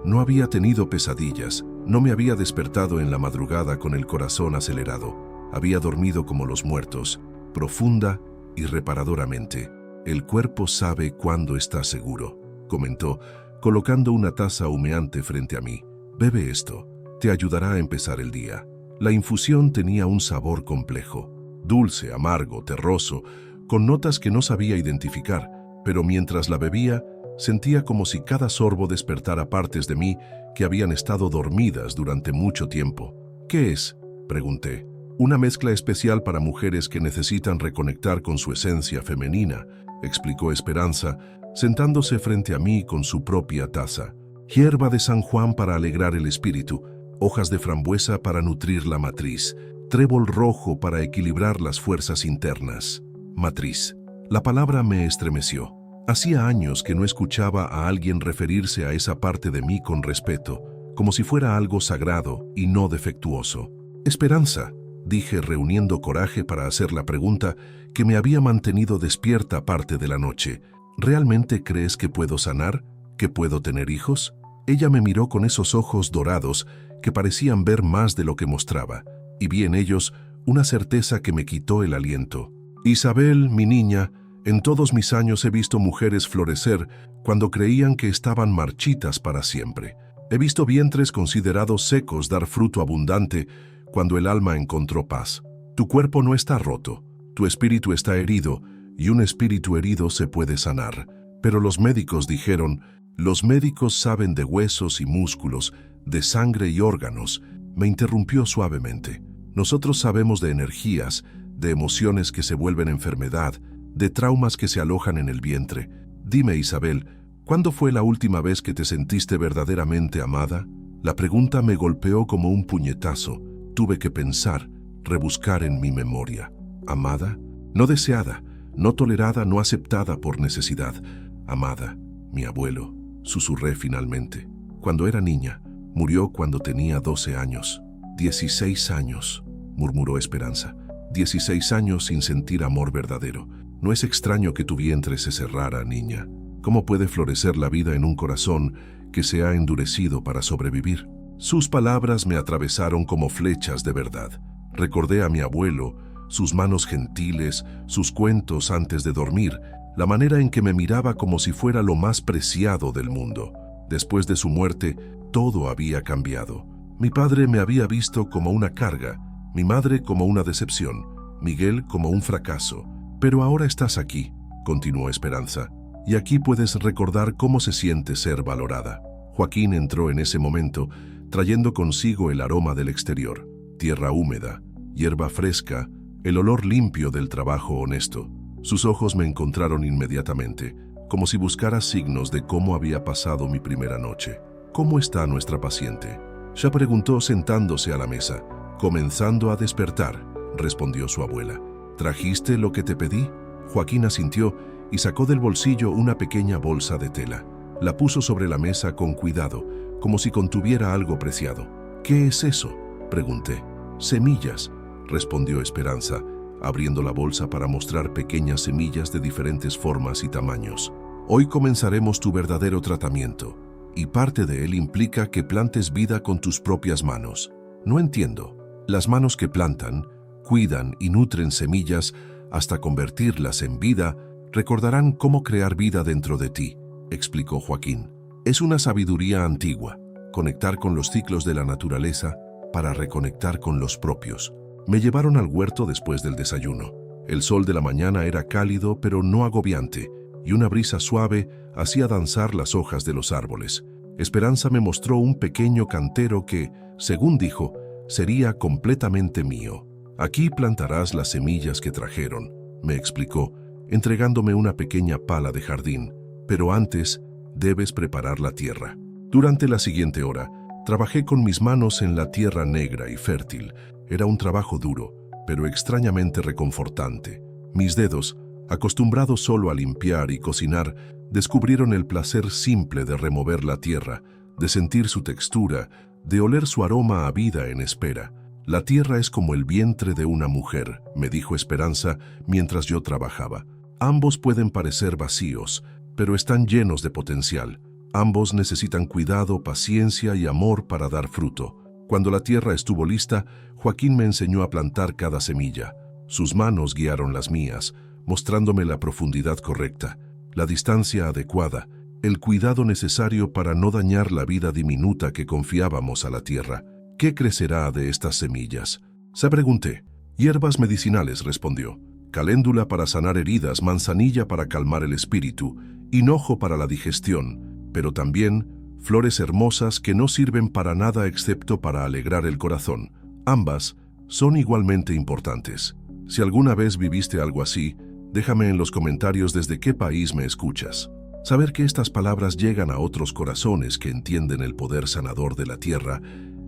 No había tenido pesadillas, no me había despertado en la madrugada con el corazón acelerado. Había dormido como los muertos, profunda y reparadoramente. «El cuerpo sabe cuándo está seguro», comentó, colocando una taza humeante frente a mí. «Bebe esto, te ayudará a empezar el día». La infusión tenía un sabor complejo, dulce, amargo, terroso, con notas que no sabía identificar, pero mientras la bebía, sentía como si cada sorbo despertara partes de mí que habían estado dormidas durante mucho tiempo. «¿Qué es?», pregunté. Una mezcla especial para mujeres que necesitan reconectar con su esencia femenina, explicó Esperanza, sentándose frente a mí con su propia taza. Hierba de San Juan para alegrar el espíritu, hojas de frambuesa para nutrir la matriz, trébol rojo para equilibrar las fuerzas internas. Matriz. La palabra me estremeció. Hacía años que no escuchaba a alguien referirse a esa parte de mí con respeto, como si fuera algo sagrado y no defectuoso. Esperanza, dije reuniendo coraje para hacer la pregunta que me había mantenido despierta parte de la noche. ¿Realmente crees que puedo sanar? ¿Que puedo tener hijos? Ella me miró con esos ojos dorados que parecían ver más de lo que mostraba, y vi en ellos una certeza que me quitó el aliento. Isabel, mi niña, en todos mis años he visto mujeres florecer cuando creían que estaban marchitas para siempre. He visto vientres considerados secos dar fruto abundante cuando el alma encontró paz. Tu cuerpo no está roto, tu espíritu está herido, y un espíritu herido se puede sanar. Pero los médicos dijeron, los médicos saben de huesos y músculos, de sangre y órganos. Me interrumpió suavemente. Nosotros sabemos de energías, de emociones que se vuelven enfermedad, de traumas que se alojan en el vientre. Dime, Isabel, ¿cuándo fue la última vez que te sentiste verdaderamente amada? La pregunta me golpeó como un puñetazo. Tuve que pensar, rebuscar en mi memoria. ¿Amada? No deseada, no tolerada, no aceptada por necesidad. Amada, mi abuelo, susurré finalmente. Cuando era niña, murió cuando tenía 12 años. 16 años, murmuró Esperanza. 16 años sin sentir amor verdadero. No es extraño que tu vientre se cerrara, niña. ¿Cómo puede florecer la vida en un corazón que se ha endurecido para sobrevivir? Sus palabras me atravesaron como flechas de verdad. Recordé a mi abuelo, sus manos gentiles, sus cuentos antes de dormir, la manera en que me miraba como si fuera lo más preciado del mundo. Después de su muerte, todo había cambiado. Mi padre me había visto como una carga, mi madre como una decepción, Miguel como un fracaso. Pero ahora estás aquí, continuó Esperanza, y aquí puedes recordar cómo se siente ser valorada. Joaquín entró en ese momento, trayendo consigo el aroma del exterior, tierra húmeda, hierba fresca, el olor limpio del trabajo honesto. Sus ojos me encontraron inmediatamente, como si buscara signos de cómo había pasado mi primera noche. ¿Cómo está nuestra paciente?, ya preguntó sentándose a la mesa. Comenzando a despertar, respondió su abuela. ¿Trajiste lo que te pedí? Joaquín asintió y sacó del bolsillo una pequeña bolsa de tela. La puso sobre la mesa con cuidado, como si contuviera algo preciado. ¿Qué es eso?, pregunté. Semillas, respondió Esperanza, abriendo la bolsa para mostrar pequeñas semillas de diferentes formas y tamaños. Hoy comenzaremos tu verdadero tratamiento, y parte de él implica que plantes vida con tus propias manos. No entiendo. Las manos que plantan, cuidan y nutren semillas hasta convertirlas en vida, recordarán cómo crear vida dentro de ti, explicó Joaquín. Es una sabiduría antigua, conectar con los ciclos de la naturaleza para reconectar con los propios. Me llevaron al huerto después del desayuno. El sol de la mañana era cálido pero no agobiante, y una brisa suave hacía danzar las hojas de los árboles. Esperanza me mostró un pequeño cantero que, según dijo, sería completamente mío. Aquí plantarás las semillas que trajeron, me explicó, entregándome una pequeña pala de jardín, pero antes debes preparar la tierra. Durante la siguiente hora, trabajé con mis manos en la tierra negra y fértil. Era un trabajo duro, pero extrañamente reconfortante. Mis dedos, acostumbrados solo a limpiar y cocinar, descubrieron el placer simple de remover la tierra, de sentir su textura, de oler su aroma a vida en espera. La tierra es como el vientre de una mujer, me dijo Esperanza mientras yo trabajaba. Ambos pueden parecer vacíos, pero están llenos de potencial. Ambos necesitan cuidado, paciencia y amor para dar fruto. Cuando la tierra estuvo lista, Joaquín me enseñó a plantar cada semilla. Sus manos guiaron las mías, mostrándome la profundidad correcta, la distancia adecuada, el cuidado necesario para no dañar la vida diminuta que confiábamos a la tierra. ¿Qué crecerá de estas semillas?, se pregunté. Hierbas medicinales, respondió. Caléndula para sanar heridas, manzanilla para calmar el espíritu, hinojo para la digestión, pero también flores hermosas que no sirven para nada excepto para alegrar el corazón. Ambas son igualmente importantes. Si alguna vez viviste algo así, déjame en los comentarios desde qué país me escuchas. Saber que estas palabras llegan a otros corazones que entienden el poder sanador de la tierra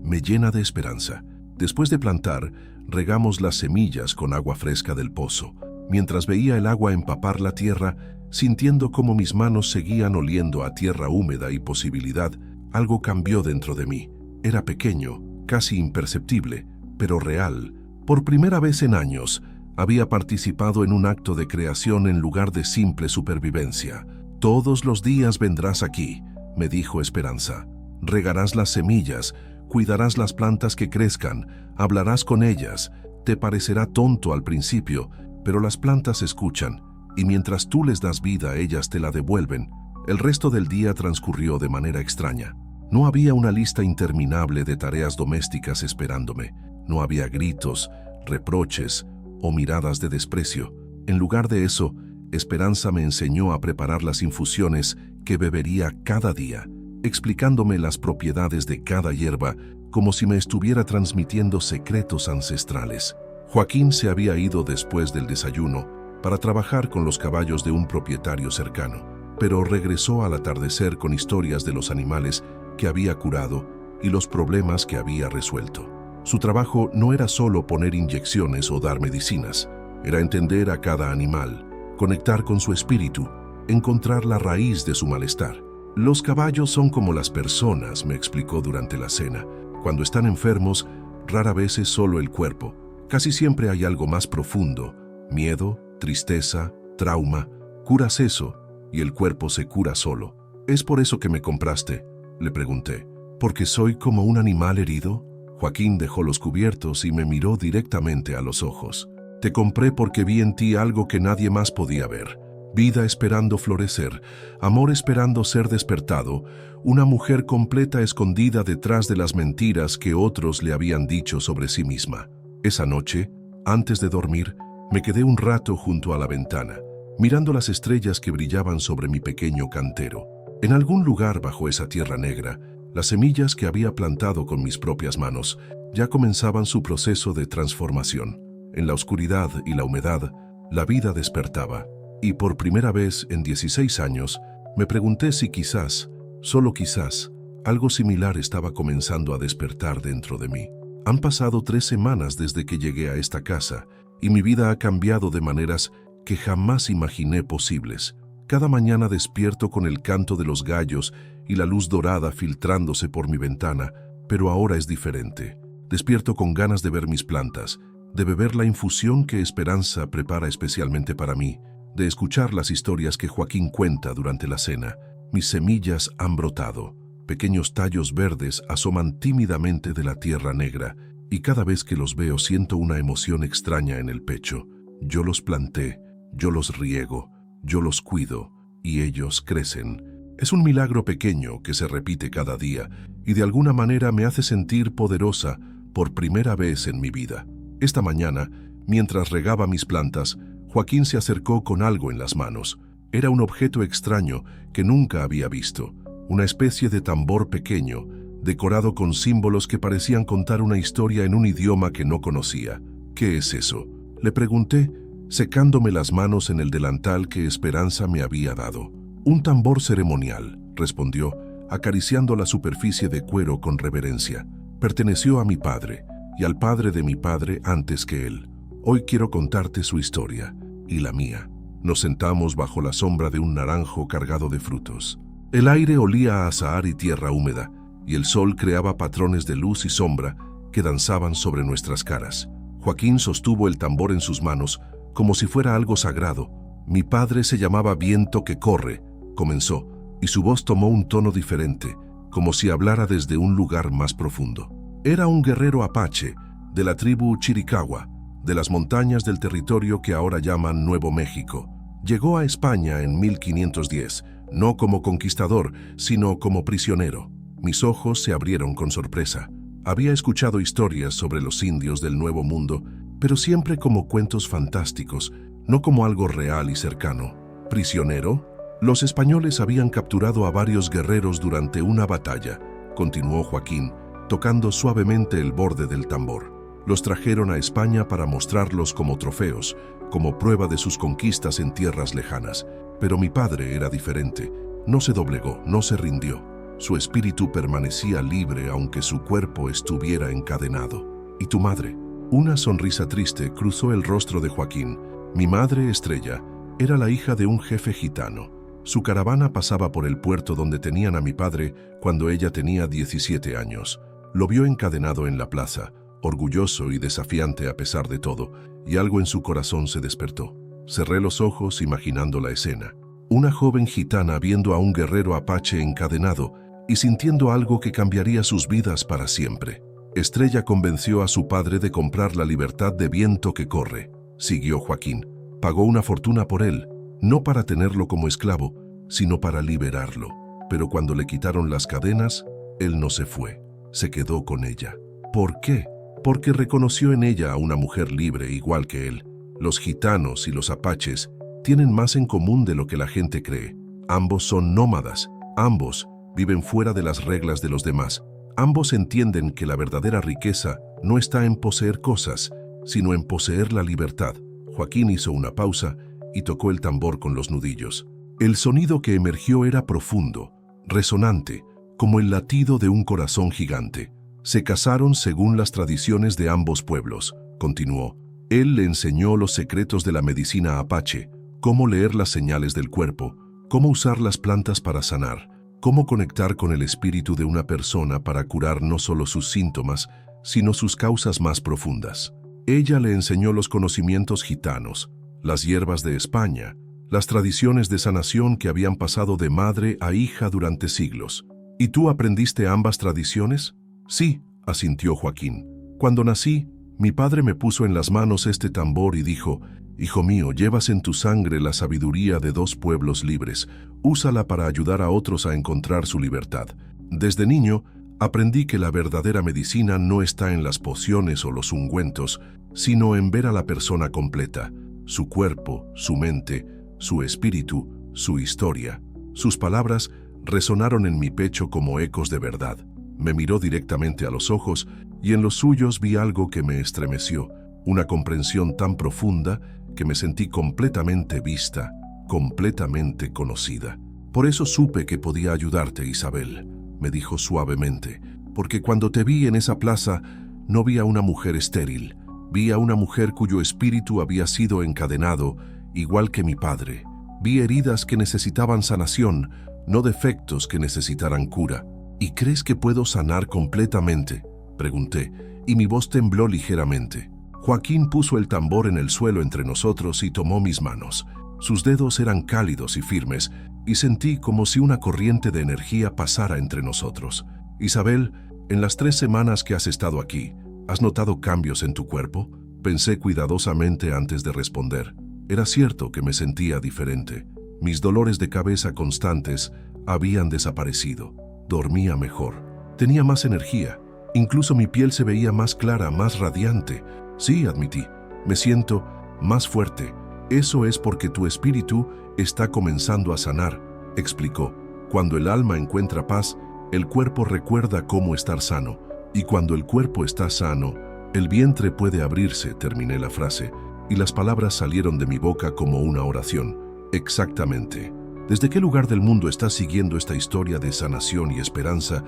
me llena de esperanza. Después de plantar, regamos las semillas con agua fresca del pozo. Mientras veía el agua empapar la tierra, sintiendo cómo mis manos seguían oliendo a tierra húmeda y posibilidad, algo cambió dentro de mí. Era pequeño, casi imperceptible, pero real. Por primera vez en años, había participado en un acto de creación en lugar de simple supervivencia. «Todos los días vendrás aquí», me dijo Esperanza. «Regarás las semillas, cuidarás las plantas que crezcan, hablarás con ellas. Te parecerá tonto al principio, pero las plantas escuchan, y mientras tú les das vida, ellas te la devuelven». El resto del día transcurrió de manera extraña. No había una lista interminable de tareas domésticas esperándome. No había gritos, reproches o miradas de desprecio. En lugar de eso, Esperanza me enseñó a preparar las infusiones que bebería cada día, explicándome las propiedades de cada hierba como si me estuviera transmitiendo secretos ancestrales. Joaquín se había ido después del desayuno para trabajar con los caballos de un propietario cercano, pero regresó al atardecer con historias de los animales que había curado y los problemas que había resuelto. Su trabajo no era solo poner inyecciones o dar medicinas, era entender a cada animal, conectar con su espíritu, encontrar la raíz de su malestar. Los caballos son como las personas, me explicó durante la cena. Cuando están enfermos, rara vez es solo el cuerpo. Casi siempre hay algo más profundo: miedo, tristeza, trauma. Curas eso y el cuerpo se cura solo. ¿Es por eso que me compraste?, le pregunté. ¿Porque soy como un animal herido? Joaquín dejó los cubiertos y me miró directamente a los ojos. Te compré porque vi en ti algo que nadie más podía ver. Vida esperando florecer, amor esperando ser despertado, una mujer completa escondida detrás de las mentiras que otros le habían dicho sobre sí misma. Esa noche, antes de dormir, me quedé un rato junto a la ventana, mirando las estrellas que brillaban sobre mi pequeño cantero. En algún lugar bajo esa tierra negra, las semillas que había plantado con mis propias manos ya comenzaban su proceso de transformación. En la oscuridad y la humedad, la vida despertaba. Y por primera vez en 16 años, me pregunté si quizás, solo quizás, algo similar estaba comenzando a despertar dentro de mí. Han pasado 3 semanas desde que llegué a esta casa y mi vida ha cambiado de maneras que jamás imaginé posibles. Cada mañana despierto con el canto de los gallos y la luz dorada filtrándose por mi ventana, pero ahora es diferente. Despierto con ganas de ver mis plantas, de beber la infusión que Esperanza prepara especialmente para mí, de escuchar las historias que Joaquín cuenta durante la cena. Mis semillas han brotado. Pequeños tallos verdes asoman tímidamente de la tierra negra, y cada vez que los veo siento una emoción extraña en el pecho. Yo los planté, yo los riego, yo los cuido, y ellos crecen. Es un milagro pequeño que se repite cada día, y de alguna manera me hace sentir poderosa por primera vez en mi vida. Esta mañana, mientras regaba mis plantas, Joaquín se acercó con algo en las manos. Era un objeto extraño que nunca había visto, una especie de tambor pequeño, decorado con símbolos que parecían contar una historia en un idioma que no conocía. ¿Qué es eso?, le pregunté, secándome las manos en el delantal que Esperanza me había dado. Un tambor ceremonial, respondió, acariciando la superficie de cuero con reverencia. Perteneció a mi padre, y al padre de mi padre antes que él. Hoy quiero contarte su historia, y la mía. Nos sentamos bajo la sombra de un naranjo cargado de frutos. El aire olía a azahar y tierra húmeda, y el sol creaba patrones de luz y sombra que danzaban sobre nuestras caras. Joaquín sostuvo el tambor en sus manos, como si fuera algo sagrado. Mi padre se llamaba Viento que corre, comenzó, y su voz tomó un tono diferente, como si hablara desde un lugar más profundo. Era un guerrero apache, de la tribu Chiricahua, de las montañas del territorio que ahora llaman Nuevo México. Llegó a España en 1510, no como conquistador, sino como prisionero. Mis ojos se abrieron con sorpresa. Había escuchado historias sobre los indios del Nuevo Mundo, pero siempre como cuentos fantásticos, no como algo real y cercano. ¿Prisionero? Los españoles habían capturado a varios guerreros durante una batalla, continuó Joaquín, tocando suavemente el borde del tambor. Los trajeron a España para mostrarlos como trofeos, como prueba de sus conquistas en tierras lejanas. Pero mi padre era diferente. No se doblegó, no se rindió. Su espíritu permanecía libre aunque su cuerpo estuviera encadenado. ¿Y tu madre? Una sonrisa triste cruzó el rostro de Joaquín. Mi madre, Estrella, era la hija de un jefe gitano. Su caravana pasaba por el puerto donde tenían a mi padre cuando ella tenía 17 años. Lo vio encadenado en la plaza, orgulloso y desafiante a pesar de todo, y algo en su corazón se despertó. Cerré los ojos imaginando la escena. Una joven gitana viendo a un guerrero apache encadenado y sintiendo algo que cambiaría sus vidas para siempre. Estrella convenció a su padre de comprar la libertad de viento que corre. Siguió Joaquín. Pagó una fortuna por él, no para tenerlo como esclavo, sino para liberarlo. Pero cuando le quitaron las cadenas, él no se fue, se quedó con ella. ¿Por qué? Porque reconoció en ella a una mujer libre igual que él. Los gitanos y los apaches tienen más en común de lo que la gente cree. Ambos son nómadas, ambos viven fuera de las reglas de los demás. Ambos entienden que la verdadera riqueza no está en poseer cosas, sino en poseer la libertad. Joaquín hizo una pausa y tocó el tambor con los nudillos. El sonido que emergió era profundo, resonante, como el latido de un corazón gigante. Se casaron según las tradiciones de ambos pueblos, continuó. Él le enseñó los secretos de la medicina apache, cómo leer las señales del cuerpo, cómo usar las plantas para sanar, cómo conectar con el espíritu de una persona para curar no solo sus síntomas, sino sus causas más profundas. Ella le enseñó los conocimientos gitanos, las hierbas de España, las tradiciones de sanación que habían pasado de madre a hija durante siglos. ¿Y tú aprendiste ambas tradiciones? Sí, asintió Joaquín. Cuando nací, mi padre me puso en las manos este tambor y dijo: «Hijo mío, llevas en tu sangre la sabiduría de dos pueblos libres. Úsala para ayudar a otros a encontrar su libertad». Desde niño, aprendí que la verdadera medicina no está en las pociones o los ungüentos, sino en ver a la persona completa, su cuerpo, su mente, su espíritu, su historia. Sus palabras resonaron en mi pecho como ecos de verdad. Me miró directamente a los ojos y en los suyos vi algo que me estremeció, una comprensión tan profunda que me sentí completamente vista, completamente conocida. «Por eso supe que podía ayudarte, Isabel», me dijo suavemente, «porque cuando te vi en esa plaza no vi a una mujer estéril, vi a una mujer cuyo espíritu había sido encadenado, igual que mi padre. Vi heridas que necesitaban sanación, no defectos que necesitaran cura». «¿Y crees que puedo sanar completamente?», pregunté, y mi voz tembló ligeramente. Joaquín puso el tambor en el suelo entre nosotros y tomó mis manos. Sus dedos eran cálidos y firmes, y sentí como si una corriente de energía pasara entre nosotros. «Isabel, en las 3 semanas que has estado aquí, ¿has notado cambios en tu cuerpo?», pensé cuidadosamente antes de responder. Era cierto que me sentía diferente. Mis dolores de cabeza constantes habían desaparecido. Dormía mejor. Tenía más energía. Incluso mi piel se veía más clara, más radiante. «Sí», admití, «me siento más fuerte». «Eso es porque tu espíritu está comenzando a sanar», explicó. «Cuando el alma encuentra paz, el cuerpo recuerda cómo estar sano. Y cuando el cuerpo está sano, el vientre puede abrirse», terminé la frase, y las palabras salieron de mi boca como una oración. «Exactamente. ¿Desde qué lugar del mundo estás siguiendo esta historia de sanación y esperanza?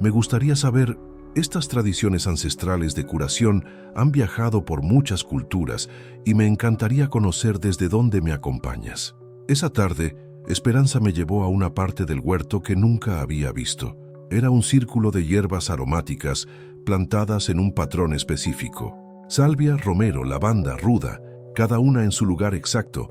Me gustaría saber». Estas tradiciones ancestrales de curación han viajado por muchas culturas y me encantaría conocer desde dónde me acompañas. Esa tarde, Esperanza me llevó a una parte del huerto que nunca había visto. Era un círculo de hierbas aromáticas plantadas en un patrón específico. Salvia, romero, lavanda, ruda, cada una en su lugar exacto,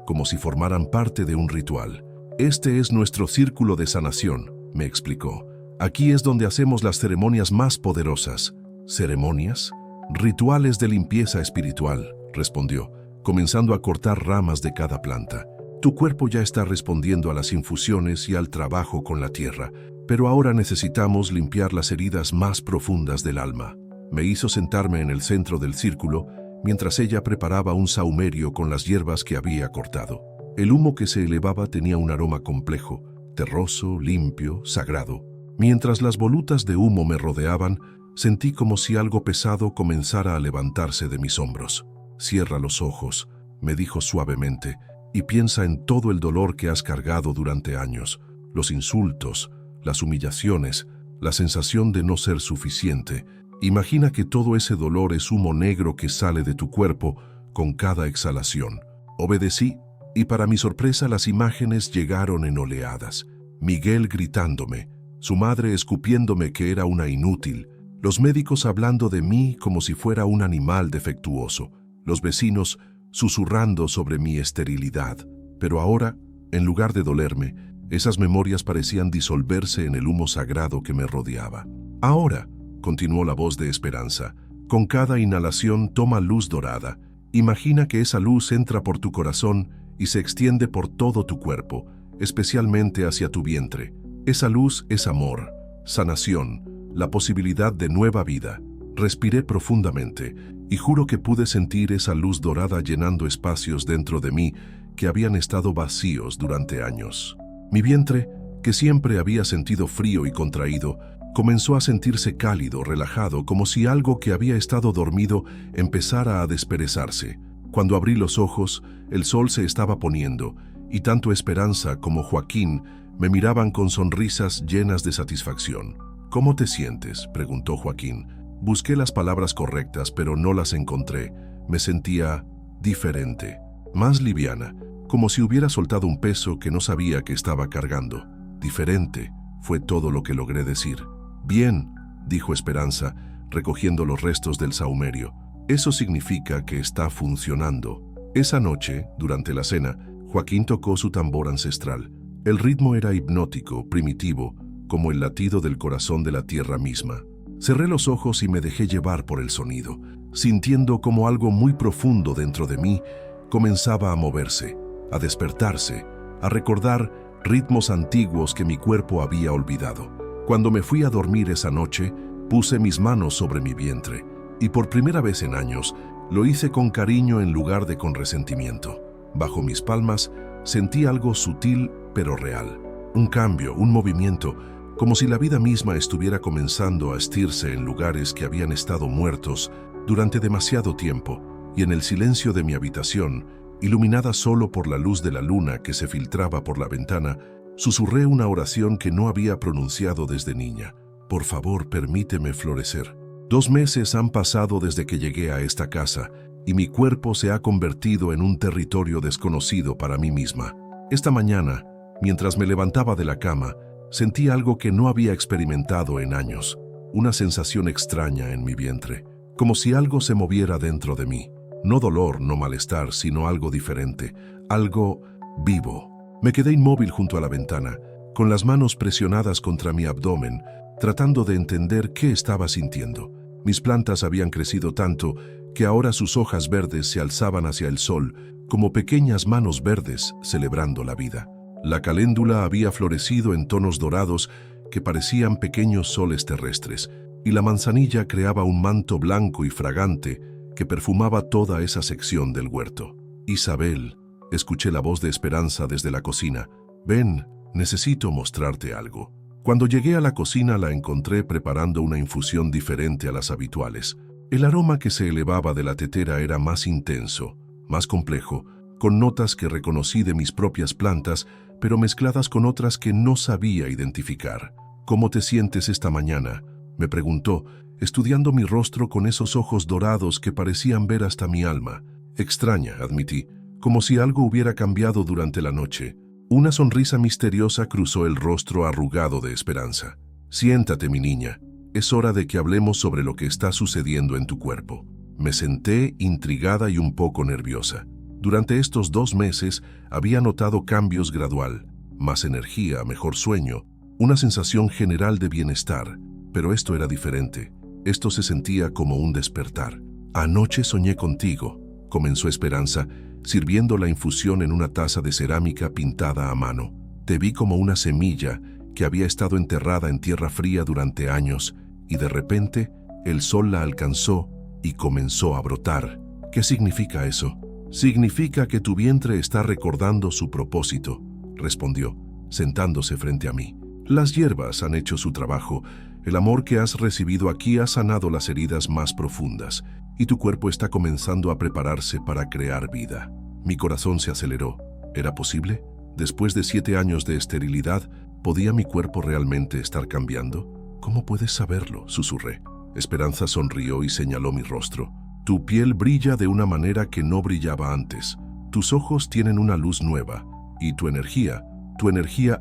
como si formaran parte de un ritual. «Este es nuestro círculo de sanación», me explicó. «Aquí es donde hacemos las ceremonias más poderosas». «¿Ceremonias?». «Rituales de limpieza espiritual», respondió, comenzando a cortar ramas de cada planta. «Tu cuerpo ya está respondiendo a las infusiones y al trabajo con la tierra, pero ahora necesitamos limpiar las heridas más profundas del alma». Me hizo sentarme en el centro del círculo mientras ella preparaba un sahumerio con las hierbas que había cortado. El humo que se elevaba tenía un aroma complejo, terroso, limpio, sagrado. Mientras las volutas de humo me rodeaban, Sentí como si algo pesado comenzara a levantarse de mis hombros. «Cierra los ojos», me dijo suavemente, «y piensa en todo el dolor que has cargado durante años, los insultos, las humillaciones, la sensación de no ser suficiente. Imagina que todo ese dolor es humo negro que sale de tu cuerpo con cada exhalación». Obedecí, y para mi sorpresa las imágenes llegaron en oleadas. Miguel gritándome, su madre escupiéndome que era una inútil, los médicos hablando de mí como si fuera un animal defectuoso, los vecinos susurrando sobre mi esterilidad. Pero ahora, en lugar de dolerme, esas memorias parecían disolverse en el humo sagrado que me rodeaba. «Ahora», continuó la voz de Esperanza, «con cada inhalación toma luz dorada. Imagina que esa luz entra por tu corazón y se extiende por todo tu cuerpo, especialmente hacia tu vientre. Esa luz es amor, sanación, la posibilidad de nueva vida». Respiré profundamente y juro que pude sentir esa luz dorada llenando espacios dentro de mí que habían estado vacíos durante años. Mi vientre, que siempre había sentido frío y contraído, comenzó a sentirse cálido, relajado, como si algo que había estado dormido empezara a desperezarse. Cuando abrí los ojos, el sol se estaba poniendo, y tanto Esperanza como Joaquín me miraban con sonrisas llenas de satisfacción. «¿Cómo te sientes?», preguntó Joaquín. Busqué las palabras correctas, pero no las encontré. Me sentía diferente, más liviana, como si hubiera soltado un peso que no sabía que estaba cargando. «Diferente», fue todo lo que logré decir. «Bien», dijo Esperanza, recogiendo los restos del sahumerio. «Eso significa que está funcionando». Esa noche, durante la cena, Joaquín tocó su tambor ancestral. El ritmo era hipnótico, primitivo, como el latido del corazón de la tierra misma. Cerré los ojos y me dejé llevar por el sonido, sintiendo como algo muy profundo dentro de mí comenzaba a moverse, a despertarse, a recordar ritmos antiguos que mi cuerpo había olvidado. Cuando me fui a dormir esa noche, puse mis manos sobre mi vientre, y por primera vez en años lo hice con cariño en lugar de con resentimiento. Bajo mis palmas sentí algo sutil pero real, un cambio, un movimiento, como si la vida misma estuviera comenzando a estirse en lugares que habían estado muertos durante demasiado tiempo, y en el silencio de mi habitación, iluminada solo por la luz de la luna que se filtraba por la ventana, susurré una oración que no había pronunciado desde niña. «Por favor, permíteme florecer». 2 meses han pasado desde que llegué a esta casa, y mi cuerpo se ha convertido en un territorio desconocido para mí misma. Esta mañana, mientras me levantaba de la cama, sentí algo que no había experimentado en años, una sensación extraña en mi vientre, como si algo se moviera dentro de mí. No dolor, no malestar, sino algo diferente, algo vivo. Me quedé inmóvil junto a la ventana, con las manos presionadas contra mi abdomen, tratando de entender qué estaba sintiendo. Mis plantas habían crecido tanto que ahora sus hojas verdes se alzaban hacia el sol, como pequeñas manos verdes celebrando la vida. La caléndula había florecido en tonos dorados que parecían pequeños soles terrestres, y la manzanilla creaba un manto blanco y fragante que perfumaba toda esa sección del huerto. «Isabel», escuché la voz de Esperanza desde la cocina. «Ven, necesito mostrarte algo». Cuando llegué a la cocina la encontré preparando una infusión diferente a las habituales. El aroma que se elevaba de la tetera era más intenso, más complejo, con notas que reconocí de mis propias plantas, pero mezcladas con otras que no sabía identificar. «¿Cómo te sientes esta mañana?», me preguntó, estudiando mi rostro con esos ojos dorados que parecían ver hasta mi alma. «Extraña», admití, como si algo hubiera cambiado durante la noche. Una sonrisa misteriosa cruzó el rostro arrugado de Esperanza. «Siéntate, mi niña. Es hora de que hablemos sobre lo que está sucediendo en tu cuerpo». Me senté intrigada y un poco nerviosa. Durante estos 2 meses había notado cambios gradual, más energía, mejor sueño, una sensación general de bienestar, pero esto era diferente. Esto se sentía como un despertar. «Anoche soñé contigo», comenzó Esperanza, sirviendo la infusión en una taza de cerámica pintada a mano. «Te vi como una semilla que había estado enterrada en tierra fría durante años, y de repente el sol la alcanzó y comenzó a brotar». «¿Qué significa eso?» «Significa que tu vientre está recordando su propósito», respondió, sentándose frente a mí. «Las hierbas han hecho su trabajo. El amor que has recibido aquí ha sanado las heridas más profundas y tu cuerpo está comenzando a prepararse para crear vida. Mi corazón se aceleró. ¿Era posible? Después de 7 años de esterilidad, ¿podía mi cuerpo realmente estar cambiando? ¿Cómo puedes saberlo?, susurré. Esperanza sonrió y señaló mi rostro. Tu piel brilla de una manera que no brillaba antes. Tus ojos tienen una luz nueva y tu energía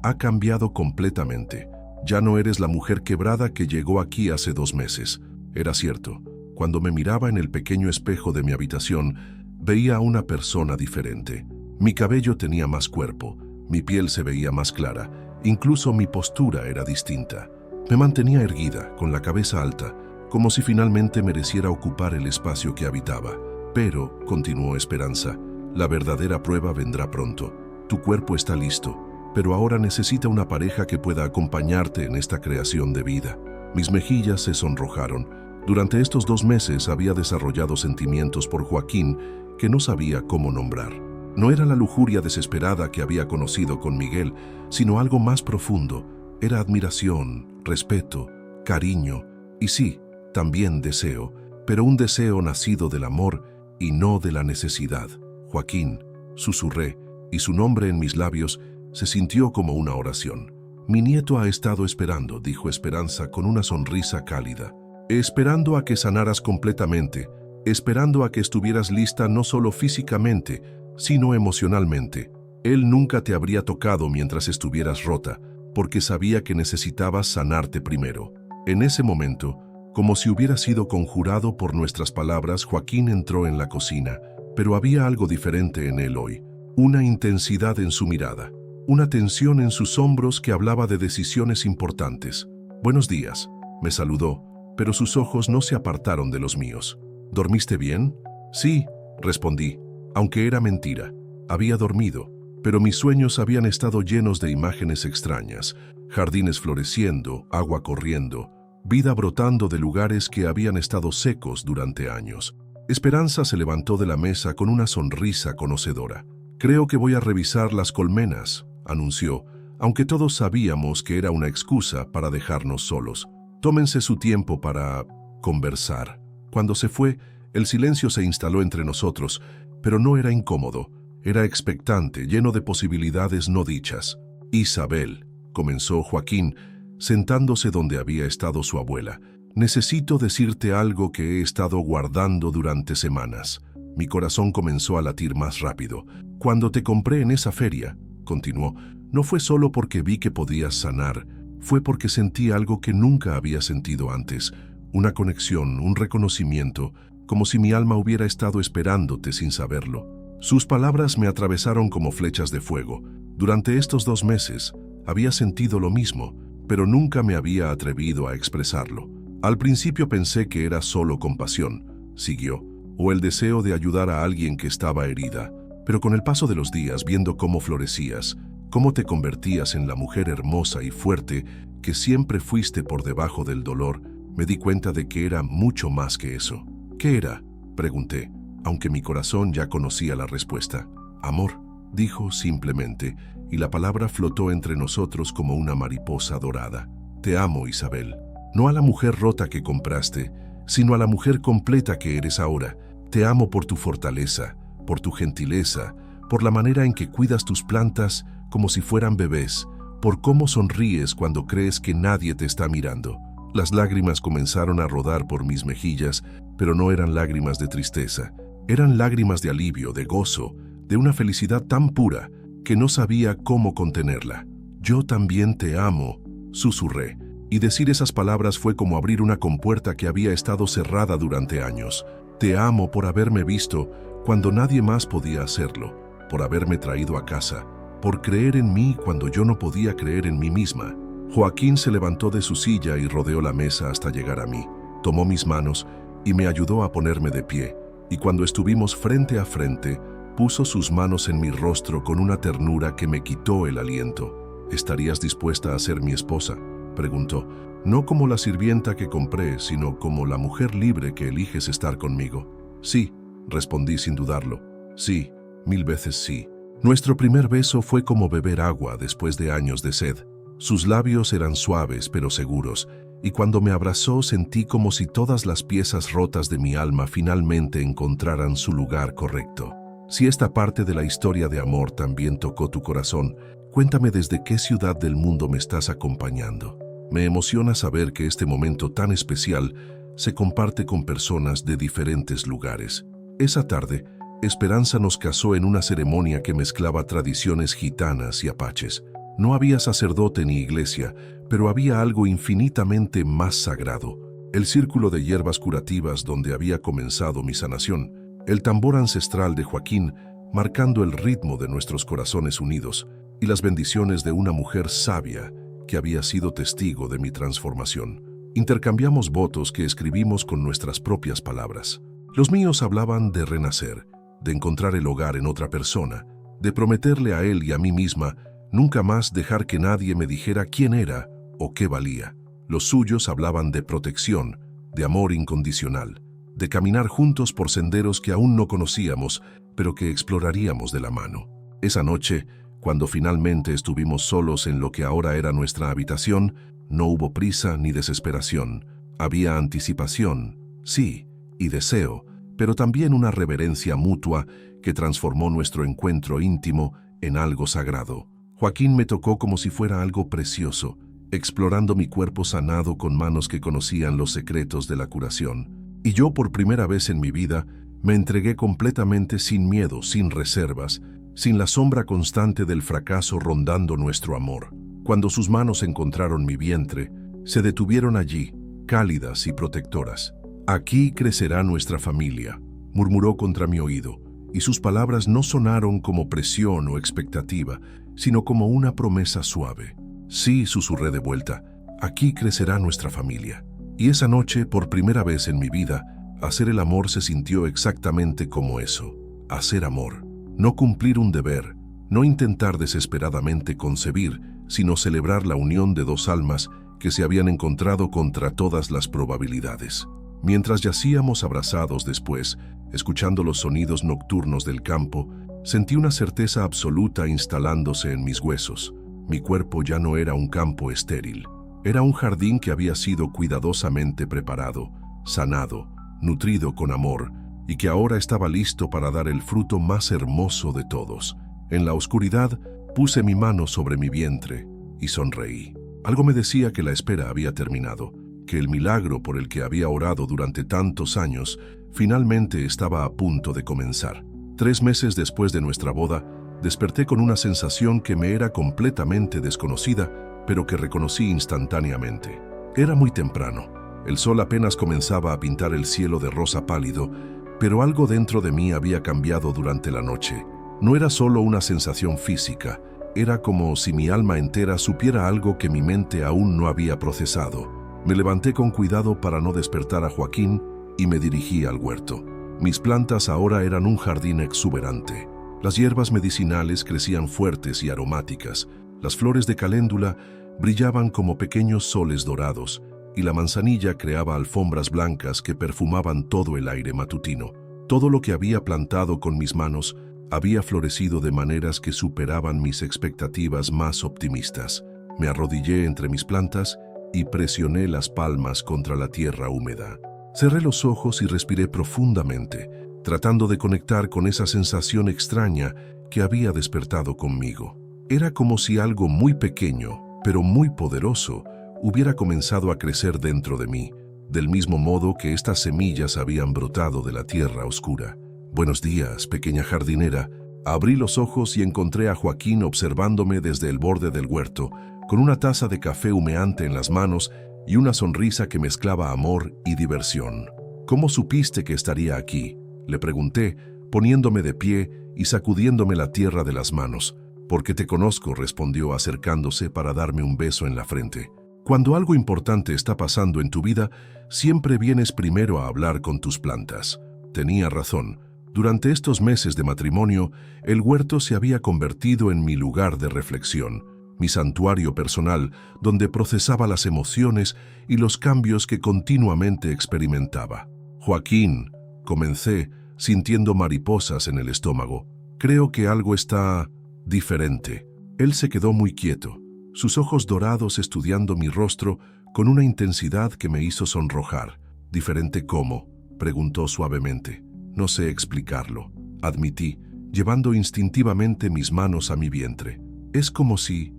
ha cambiado completamente. Ya no eres la mujer quebrada que llegó aquí hace 2 meses. Era cierto. Cuando me miraba en el pequeño espejo de mi habitación, veía a una persona diferente. Mi cabello tenía más cuerpo, mi piel se veía más clara, incluso mi postura era distinta. Me mantenía erguida, con la cabeza alta, como si finalmente mereciera ocupar el espacio que habitaba. Pero, continuó Esperanza, la verdadera prueba vendrá pronto. Tu cuerpo está listo, pero ahora necesita una pareja que pueda acompañarte en esta creación de vida. Mis mejillas se sonrojaron. Durante estos 2 meses había desarrollado sentimientos por Joaquín que no sabía cómo nombrar. No era la lujuria desesperada que había conocido con Miguel, sino algo más profundo. Era admiración, respeto, cariño y sí, también deseo, pero un deseo nacido del amor y no de la necesidad. Joaquín, susurré, y su nombre en mis labios se sintió como una oración. Mi nieto ha estado esperando, dijo Esperanza con una sonrisa cálida. Esperando a que sanaras completamente, esperando a que estuvieras lista no solo físicamente, sino emocionalmente. Él nunca te habría tocado mientras estuvieras rota, porque sabía que necesitabas sanarte primero. En ese momento, como si hubiera sido conjurado por nuestras palabras, Joaquín entró en la cocina, pero había algo diferente en él hoy. Una intensidad en su mirada, una tensión en sus hombros que hablaba de decisiones importantes. Buenos días, me saludó, pero sus ojos no se apartaron de los míos. ¿Dormiste bien? Sí, respondí, aunque era mentira. Había dormido, pero mis sueños habían estado llenos de imágenes extrañas, jardines floreciendo, agua corriendo, vida brotando de lugares que habían estado secos durante años. Esperanza se levantó de la mesa con una sonrisa conocedora. Creo que voy a revisar las colmenas, anunció, aunque todos sabíamos que era una excusa para dejarnos solos. Tómense su tiempo para conversar. Cuando se fue, el silencio se instaló entre nosotros, pero no era incómodo, era expectante, lleno de posibilidades no dichas. Isabel, comenzó Joaquín, sentándose donde había estado su abuela. Necesito decirte algo que he estado guardando durante semanas. Mi corazón comenzó a latir más rápido. Cuando te compré en esa feria, continuó, no fue solo porque vi que podías sanar, fue porque sentí algo que nunca había sentido antes, una conexión, un reconocimiento, como si mi alma hubiera estado esperándote sin saberlo. Sus palabras me atravesaron como flechas de fuego. Durante estos 2 meses había sentido lo mismo, pero nunca me había atrevido a expresarlo. Al principio pensé que era solo compasión, siguió, o el deseo de ayudar a alguien que estaba herida. Pero con el paso de los días, viendo cómo florecías, cómo te convertías en la mujer hermosa y fuerte que siempre fuiste por debajo del dolor, me di cuenta de que era mucho más que eso. ¿Qué era?, pregunté, aunque mi corazón ya conocía la respuesta. Amor, dijo simplemente, y la palabra flotó entre nosotros como una mariposa dorada. Te amo, Isabel. No a la mujer rota que compraste, sino a la mujer completa que eres ahora. Te amo por tu fortaleza, por tu gentileza, por la manera en que cuidas tus plantas como si fueran bebés, por cómo sonríes cuando crees que nadie te está mirando. Las lágrimas comenzaron a rodar por mis mejillas, pero no eran lágrimas de tristeza. Eran lágrimas de alivio, de gozo, de una felicidad tan pura que no sabía cómo contenerla. Yo también te amo, susurré, y decir esas palabras fue como abrir una compuerta que había estado cerrada durante años. Te amo por haberme visto cuando nadie más podía hacerlo, por haberme traído a casa, por creer en mí cuando yo no podía creer en mí misma. Joaquín se levantó de su silla y rodeó la mesa hasta llegar a mí. Tomó mis manos y me ayudó a ponerme de pie, y cuando estuvimos frente a frente, puso sus manos en mi rostro con una ternura que me quitó el aliento. ¿Estarías dispuesta a ser mi esposa?, preguntó. No como la sirvienta que compré, sino como la mujer libre que eliges estar conmigo. Sí, respondí sin dudarlo. Sí, 1000 veces sí. Nuestro primer beso fue como beber agua después de años de sed. Sus labios eran suaves pero seguros, y cuando me abrazó sentí como si todas las piezas rotas de mi alma finalmente encontraran su lugar correcto. Si esta parte de la historia de amor también tocó tu corazón, cuéntame desde qué ciudad del mundo me estás acompañando. Me emociona saber que este momento tan especial se comparte con personas de diferentes lugares. Esa tarde, Esperanza nos casó en una ceremonia que mezclaba tradiciones gitanas y apaches. No había sacerdote ni iglesia, pero había algo infinitamente más sagrado. El círculo de hierbas curativas donde había comenzado mi sanación, el tambor ancestral de Joaquín marcando el ritmo de nuestros corazones unidos y las bendiciones de una mujer sabia que había sido testigo de mi transformación. Intercambiamos votos que escribimos con nuestras propias palabras. Los míos hablaban de renacer, de encontrar el hogar en otra persona, de prometerle a él y a mí misma nunca más dejar que nadie me dijera quién era o qué valía. Los suyos hablaban de protección, de amor incondicional, de caminar juntos por senderos que aún no conocíamos, pero que exploraríamos de la mano. Esa noche, cuando finalmente estuvimos solos en lo que ahora era nuestra habitación, no hubo prisa ni desesperación. Había anticipación, sí, y deseo, pero también una reverencia mutua que transformó nuestro encuentro íntimo en algo sagrado. Joaquín me tocó como si fuera algo precioso, explorando mi cuerpo sanado con manos que conocían los secretos de la curación. Y yo, por primera vez en mi vida, me entregué completamente sin miedo, sin reservas, sin la sombra constante del fracaso rondando nuestro amor. Cuando sus manos encontraron mi vientre, se detuvieron allí, cálidas y protectoras. «Aquí crecerá nuestra familia», murmuró contra mi oído, y sus palabras no sonaron como presión o expectativa, sino como una promesa suave. «Sí», susurré de vuelta, «aquí crecerá nuestra familia». Y esa noche, por primera vez en mi vida, hacer el amor se sintió exactamente como eso, hacer amor. No cumplir un deber, no intentar desesperadamente concebir, sino celebrar la unión de dos almas que se habían encontrado contra todas las probabilidades. Mientras yacíamos abrazados después, escuchando los sonidos nocturnos del campo, sentí una certeza absoluta instalándose en mis huesos. Mi cuerpo ya no era un campo estéril. Era un jardín que había sido cuidadosamente preparado, sanado, nutrido con amor, y que ahora estaba listo para dar el fruto más hermoso de todos. En la oscuridad, puse mi mano sobre mi vientre y sonreí. Algo me decía que la espera había terminado, que el milagro por el que había orado durante tantos años finalmente estaba a punto de comenzar. 3 meses después de nuestra boda, desperté con una sensación que me era completamente desconocida, pero que reconocí instantáneamente. Era muy temprano. El sol apenas comenzaba a pintar el cielo de rosa pálido, pero algo dentro de mí había cambiado durante la noche. No era solo una sensación física, era como si mi alma entera supiera algo que mi mente aún no había procesado. Me levanté con cuidado para no despertar a Joaquín y me dirigí al huerto. Mis plantas ahora eran un jardín exuberante. Las hierbas medicinales crecían fuertes y aromáticas, las flores de caléndula brillaban como pequeños soles dorados, y la manzanilla creaba alfombras blancas que perfumaban todo el aire matutino. Todo lo que había plantado con mis manos había florecido de maneras que superaban mis expectativas más optimistas. Me arrodillé entre mis plantas y presioné las palmas contra la tierra húmeda. Cerré los ojos y respiré profundamente, tratando de conectar con esa sensación extraña que había despertado conmigo. Era como si algo muy pequeño, pero muy poderoso, hubiera comenzado a crecer dentro de mí, del mismo modo que estas semillas habían brotado de la tierra oscura. «Buenos días, pequeña jardinera». Abrí los ojos y encontré a Joaquín observándome desde el borde del huerto, con una taza de café humeante en las manos y una sonrisa que mezclaba amor y diversión. «¿Cómo supiste que estaría aquí?», le pregunté, poniéndome de pie y sacudiéndome la tierra de las manos. «Porque te conozco», respondió acercándose para darme un beso en la frente. «Cuando algo importante está pasando en tu vida, siempre vienes primero a hablar con tus plantas». Tenía razón. Durante estos meses de matrimonio, el huerto se había convertido en mi lugar de reflexión, mi santuario personal, donde procesaba las emociones y los cambios que continuamente experimentaba. «Joaquín», comencé, sintiendo mariposas en el estómago, «creo que algo está diferente». Él se quedó muy quieto, sus ojos dorados estudiando mi rostro con una intensidad que me hizo sonrojar. ¿Diferente cómo?, preguntó suavemente. No sé explicarlo, admití, llevando instintivamente mis manos a mi vientre. Es como si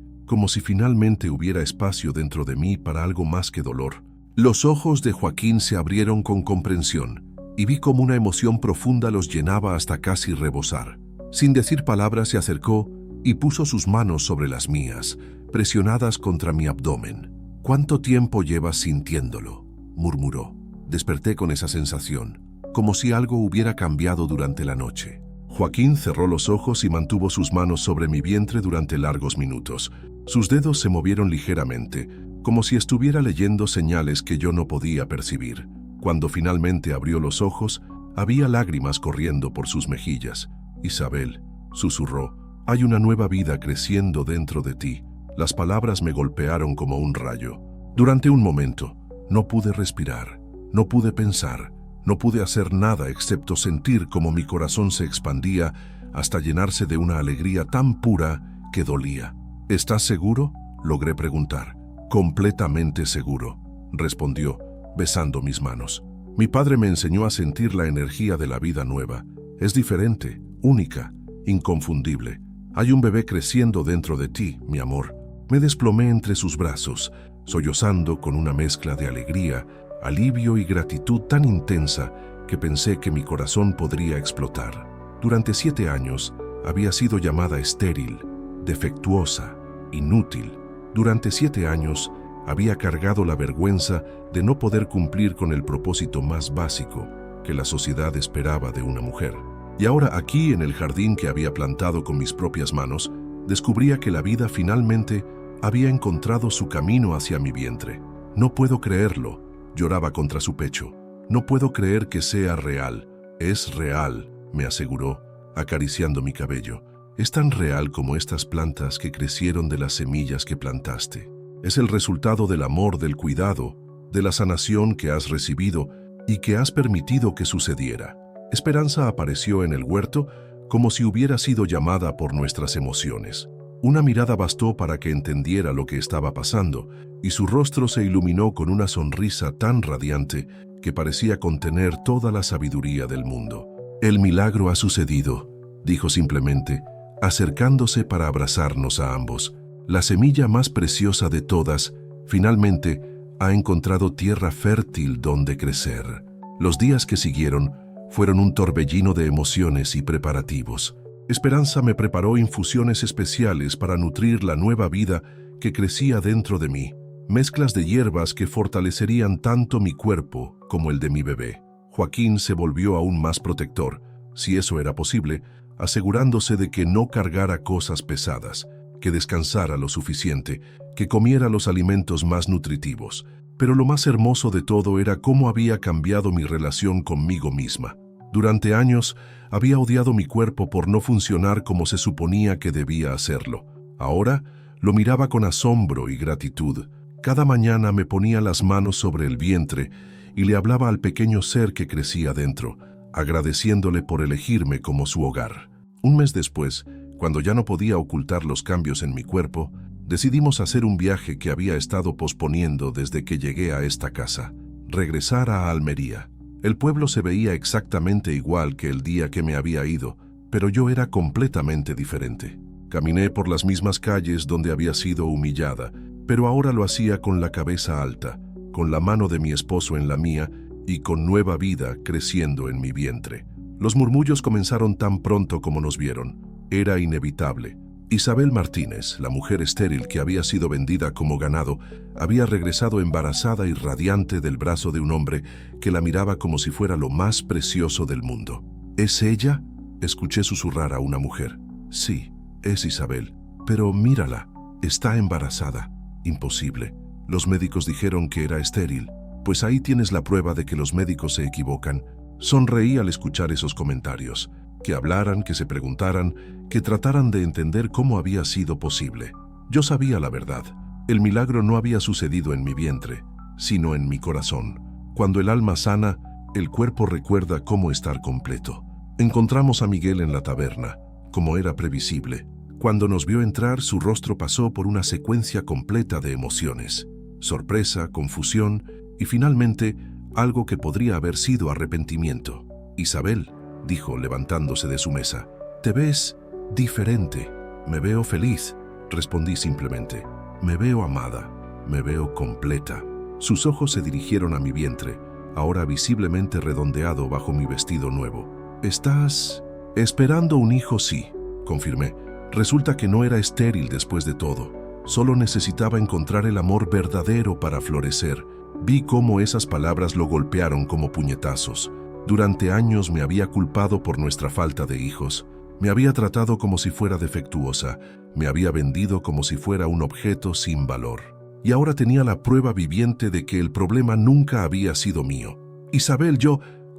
finalmente hubiera espacio dentro de mí para algo más que dolor. Los ojos de Joaquín se abrieron con comprensión y vi cómo una emoción profunda los llenaba hasta casi rebosar. Sin decir palabras se acercó y puso sus manos sobre las mías, presionadas contra mi abdomen. «¿Cuánto tiempo llevas sintiéndolo?», murmuró. Desperté con esa sensación, como si algo hubiera cambiado durante la noche. Joaquín cerró los ojos y mantuvo sus manos sobre mi vientre durante largos minutos. Sus dedos se movieron ligeramente, como si estuviera leyendo señales que yo no podía percibir. Cuando finalmente abrió los ojos, había lágrimas corriendo por sus mejillas. «Isabel», susurró, «hay una nueva vida creciendo dentro de ti». Las palabras me golpearon como un rayo. Durante un momento, no pude respirar, no pude pensar, no pude hacer nada excepto sentir cómo mi corazón se expandía hasta llenarse de una alegría tan pura que dolía. «¿Estás seguro?», logré preguntar. «Completamente seguro», respondió, besando mis manos. «Mi padre me enseñó a sentir la energía de la vida nueva. Es diferente, única, inconfundible. Hay un bebé creciendo dentro de ti, mi amor». Me desplomé entre sus brazos, sollozando con una mezcla de alegría, alivio y gratitud tan intensa que pensé que mi corazón podría explotar. Durante 7 años había sido llamada estéril, defectuosa, inútil. Durante 7 años había cargado la vergüenza de no poder cumplir con el propósito más básico que la sociedad esperaba de una mujer. Y ahora aquí, en el jardín que había plantado con mis propias manos, descubría que la vida finalmente había encontrado su camino hacia mi vientre. «No puedo creerlo», lloraba contra su pecho. «No puedo creer que sea real». «Es real», me aseguró, acariciando mi cabello. «Es tan real como estas plantas que crecieron de las semillas que plantaste. Es el resultado del amor, del cuidado, de la sanación que has recibido y que has permitido que sucediera». Esperanza apareció en el huerto como si hubiera sido llamada por nuestras emociones. Una mirada bastó para que entendiera lo que estaba pasando, y su rostro se iluminó con una sonrisa tan radiante que parecía contener toda la sabiduría del mundo. «El milagro ha sucedido», dijo simplemente, acercándose para abrazarnos a ambos. «La semilla más preciosa de todas, finalmente, ha encontrado tierra fértil donde crecer». Los días que siguieron fueron un torbellino de emociones y preparativos. Esperanza me preparó infusiones especiales para nutrir la nueva vida que crecía dentro de mí, mezclas de hierbas que fortalecerían tanto mi cuerpo como el de mi bebé. Joaquín se volvió aún más protector, si eso era posible, asegurándose de que no cargara cosas pesadas, que descansara lo suficiente, que comiera los alimentos más nutritivos. Pero lo más hermoso de todo era cómo había cambiado mi relación conmigo misma. Durante años había odiado mi cuerpo por no funcionar como se suponía que debía hacerlo. Ahora lo miraba con asombro y gratitud. Cada mañana me ponía las manos sobre el vientre y le hablaba al pequeño ser que crecía dentro, agradeciéndole por elegirme como su hogar. Un mes después, cuando ya no podía ocultar los cambios en mi cuerpo, decidimos hacer un viaje que había estado posponiendo desde que llegué a esta casa: regresar a Almería. El pueblo se veía exactamente igual que el día que me había ido, pero yo era completamente diferente. Caminé por las mismas calles donde había sido humillada, pero ahora lo hacía con la cabeza alta, con la mano de mi esposo en la mía y con nueva vida creciendo en mi vientre. Los murmullos comenzaron tan pronto como nos vieron. Era inevitable. Isabel Martínez, la mujer estéril que había sido vendida como ganado, había regresado embarazada y radiante del brazo de un hombre que la miraba como si fuera lo más precioso del mundo. «¿Es ella?», escuché susurrar a una mujer. «Sí, es Isabel. Pero mírala, está embarazada». «Imposible. Los médicos dijeron que era estéril». «Pues ahí tienes la prueba de que los médicos se equivocan». Sonreí al escuchar esos comentarios. Que hablaran, que se preguntaran, que trataran de entender cómo había sido posible. Yo sabía la verdad. El milagro no había sucedido en mi vientre, sino en mi corazón. Cuando el alma sana, el cuerpo recuerda cómo estar completo. Encontramos a Miguel en la taberna, como era previsible. Cuando nos vio entrar, su rostro pasó por una secuencia completa de emociones. sorpresa, confusión y finalmente algo que podría haber sido arrepentimiento. «Isabel», dijo levantándose de su mesa, «te ves diferente». «Me veo feliz», respondí simplemente. «Me veo amada, me veo completa». Sus ojos se dirigieron a mi vientre, ahora visiblemente redondeado bajo mi vestido nuevo. «¿Estás esperando un hijo?» «Sí», confirmé. Resulta que no era estéril después de todo. Solo necesitaba encontrar el amor verdadero para florecer. Vi cómo esas palabras lo golpearon como puñetazos. Durante años me había culpado por nuestra falta de hijos. Me había tratado como si fuera defectuosa. Me había vendido como si fuera un objeto sin valor. Y ahora tenía la prueba viviente de que el problema nunca había sido mío. «Isabel,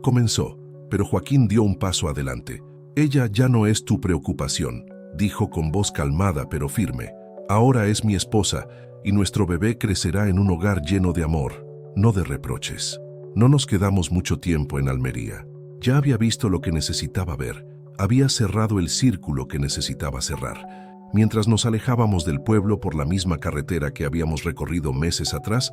comenzó, pero Joaquín dio un paso adelante. «Ella ya no es tu preocupación», dijo con voz calmada pero firme. «Ahora es mi esposa y nuestro bebé crecerá en un hogar lleno de amor, no de reproches». No nos quedamos mucho tiempo en Almería. Ya había visto lo que necesitaba ver. Había cerrado el círculo que necesitaba cerrar. Mientras nos alejábamos del pueblo por la misma carretera que habíamos recorrido meses atrás,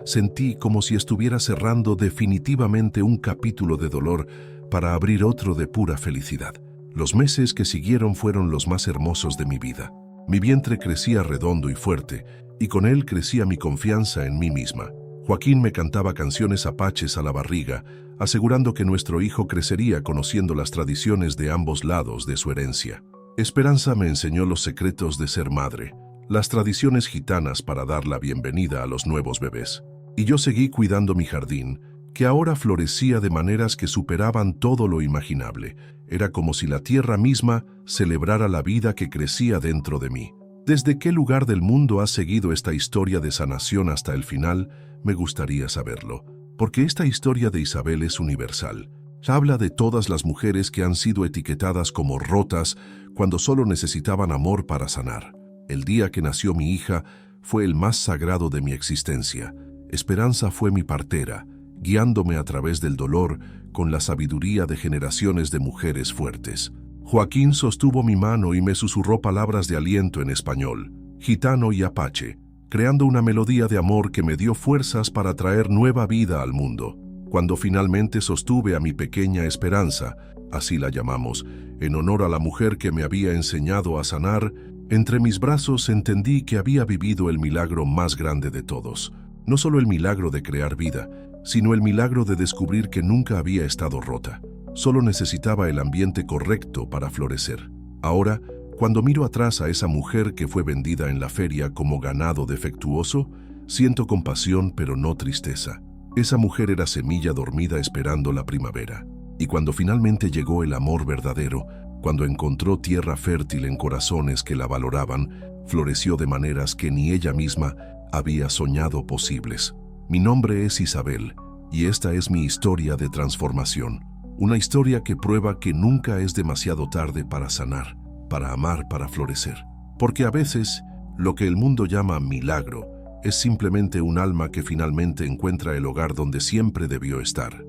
sentí como si estuviera cerrando definitivamente un capítulo de dolor para abrir otro de pura felicidad. Los meses que siguieron fueron los más hermosos de mi vida. Mi vientre crecía redondo y fuerte, y con él crecía mi confianza en mí misma. Joaquín me cantaba canciones apaches a la barriga, asegurando que nuestro hijo crecería conociendo las tradiciones de ambos lados de su herencia. Esperanza me enseñó los secretos de ser madre, las tradiciones gitanas para dar la bienvenida a los nuevos bebés. Y yo seguí cuidando mi jardín, que ahora florecía de maneras que superaban todo lo imaginable. Era como si la tierra misma celebrara la vida que crecía dentro de mí. ¿Desde qué lugar del mundo has seguido esta historia de sanación hasta el final? Me gustaría saberlo, porque esta historia de Isabel es universal. Habla de todas las mujeres que han sido etiquetadas como rotas cuando solo necesitaban amor para sanar. El día que nació mi hija fue el más sagrado de mi existencia. Esperanza fue mi partera, guiándome a través del dolor con la sabiduría de generaciones de mujeres fuertes. Joaquín sostuvo mi mano y me susurró palabras de aliento en español, gitano y apache, creando una melodía de amor que me dio fuerzas para traer nueva vida al mundo. Cuando finalmente sostuve a mi pequeña Esperanza, así la llamamos, en honor a la mujer que me había enseñado a sanar, entre mis brazos entendí que había vivido el milagro más grande de todos. No solo el milagro de crear vida, sino el milagro de descubrir que nunca había estado rota. Solo necesitaba el ambiente correcto para florecer. Ahora, cuando miro atrás a esa mujer que fue vendida en la feria como ganado defectuoso, siento compasión pero no tristeza. Esa mujer era semilla dormida esperando la primavera. Y cuando finalmente llegó el amor verdadero, cuando encontró tierra fértil en corazones que la valoraban, floreció de maneras que ni ella misma había soñado posibles. Mi nombre es Isabel, y esta es mi historia de transformación. Una historia que prueba que nunca es demasiado tarde para sanar, para amar, para florecer. Porque a veces, lo que el mundo llama milagro es simplemente un alma que finalmente encuentra el hogar donde siempre debió estar.